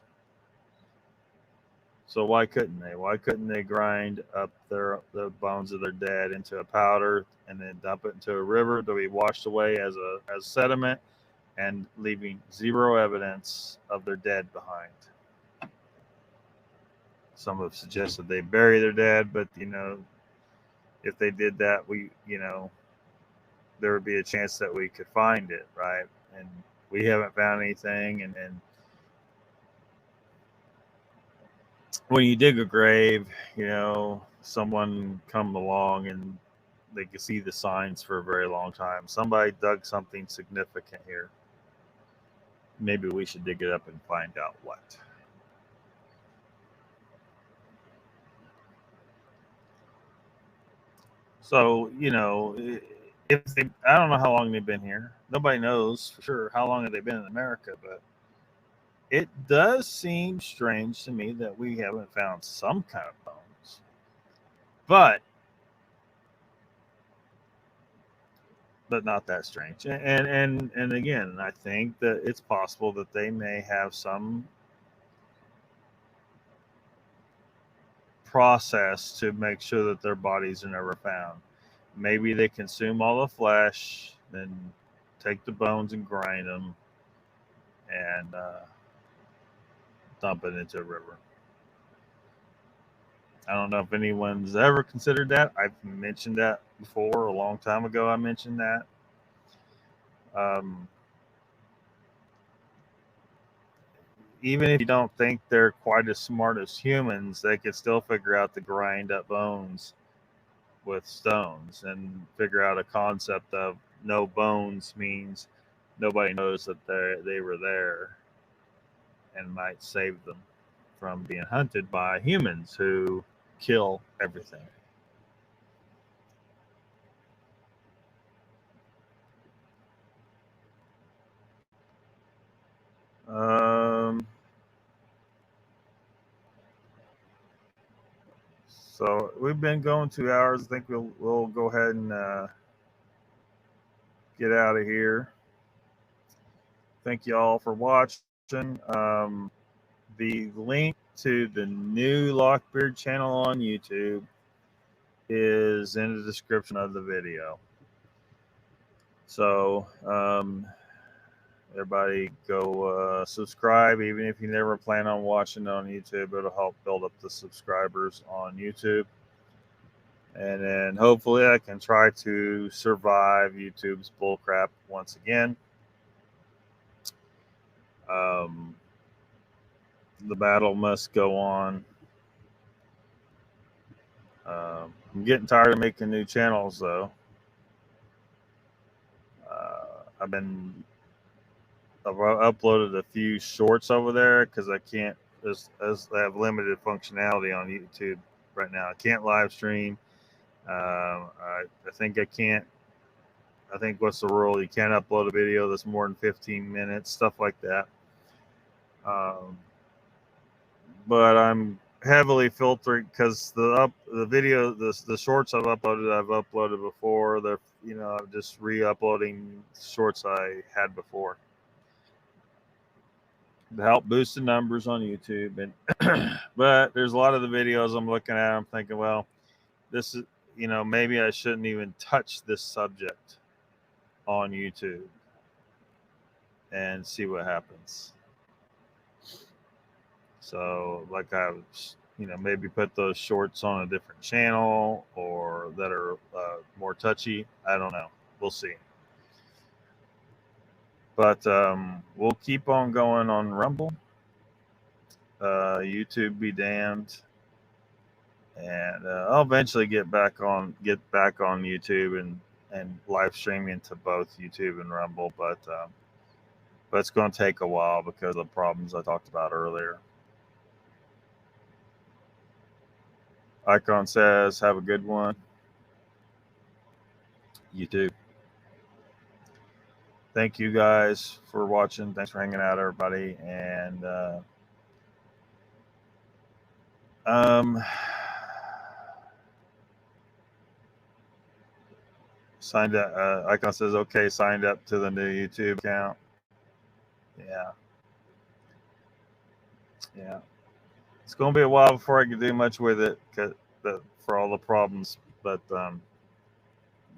So why couldn't they? Why couldn't they grind up the bones of their dead into a powder and then dump it into a river to be washed away as sediment and leaving zero evidence of their dead behind? Some have suggested they bury their dead, but if they did that, there would be a chance that we could find it, right? And we haven't found anything, and when you dig a grave, someone come along and they can see the signs for a very long time. Somebody dug something significant here. Maybe we should dig it up and find out what. So, if they, I don't know how long they've been here. Nobody knows for sure how long have they been in America, but it does seem strange to me that we haven't found some kind of bones. But not that strange. And again, I think that it's possible that they may have some process to make sure that their bodies are never found. Maybe they consume all the flesh, then take the bones and grind them and dump it into a river. I don't know if anyone's ever considered that. I've mentioned that before. A long time ago, I mentioned that. Even if you don't think they're quite as smart as humans, they could still figure out to grind up bones with stones and figure out a concept of no bones means nobody knows that they were there, and might save them from being hunted by humans who kill everything. So we've been going 2 hours. I think we'll go ahead and get out of here. Thank you all for watching. The link to the new LOCKBEARD channel on YouTube is in the description of the video. So everybody go subscribe, even if you never plan on watching it on YouTube. It'll help build up the subscribers on YouTube. And then hopefully I can try to survive YouTube's bullcrap once again. The battle must go on. I'm getting tired of making new channels, though. I've uploaded a few shorts over there because I can't, as I have limited functionality on YouTube right now. I can't live stream. I think I can't. I think what's the rule? You can't upload a video that's more than 15 minutes, stuff like that. But I'm heavily filtering because the video, the shorts I've uploaded before. They're I'm just re-uploading shorts I had before to help boost the numbers on YouTube. And but there's a lot of the videos I'm looking at, I'm thinking, well, this is maybe I shouldn't even touch this subject on YouTube and see what happens. So like I was, maybe put those shorts on a different channel or that are more touchy. I don't know. We'll see. But we'll keep on going on Rumble. YouTube be damned. And I'll eventually get back on YouTube and live streaming to both YouTube and Rumble. But it's going to take a while because of the problems I talked about earlier. Icon says, have a good one. You too. Thank you guys for watching. Thanks for hanging out, everybody. And signed up. Icon says, okay, signed up to the new YouTube account. Yeah. going to be a while before I can do much with it for all the problems, but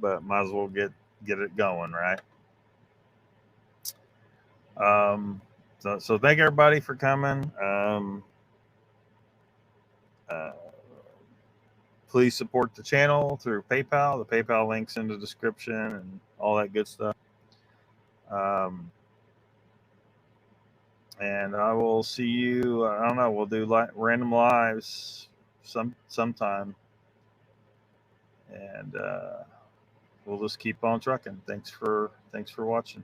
might as well get it going, right? So thank everybody for coming. Please support the channel through PayPal. The PayPal link's in the description and all that good stuff. And I will see you. I don't know. We'll do random lives sometime, and we'll just keep on trucking. Thanks for watching.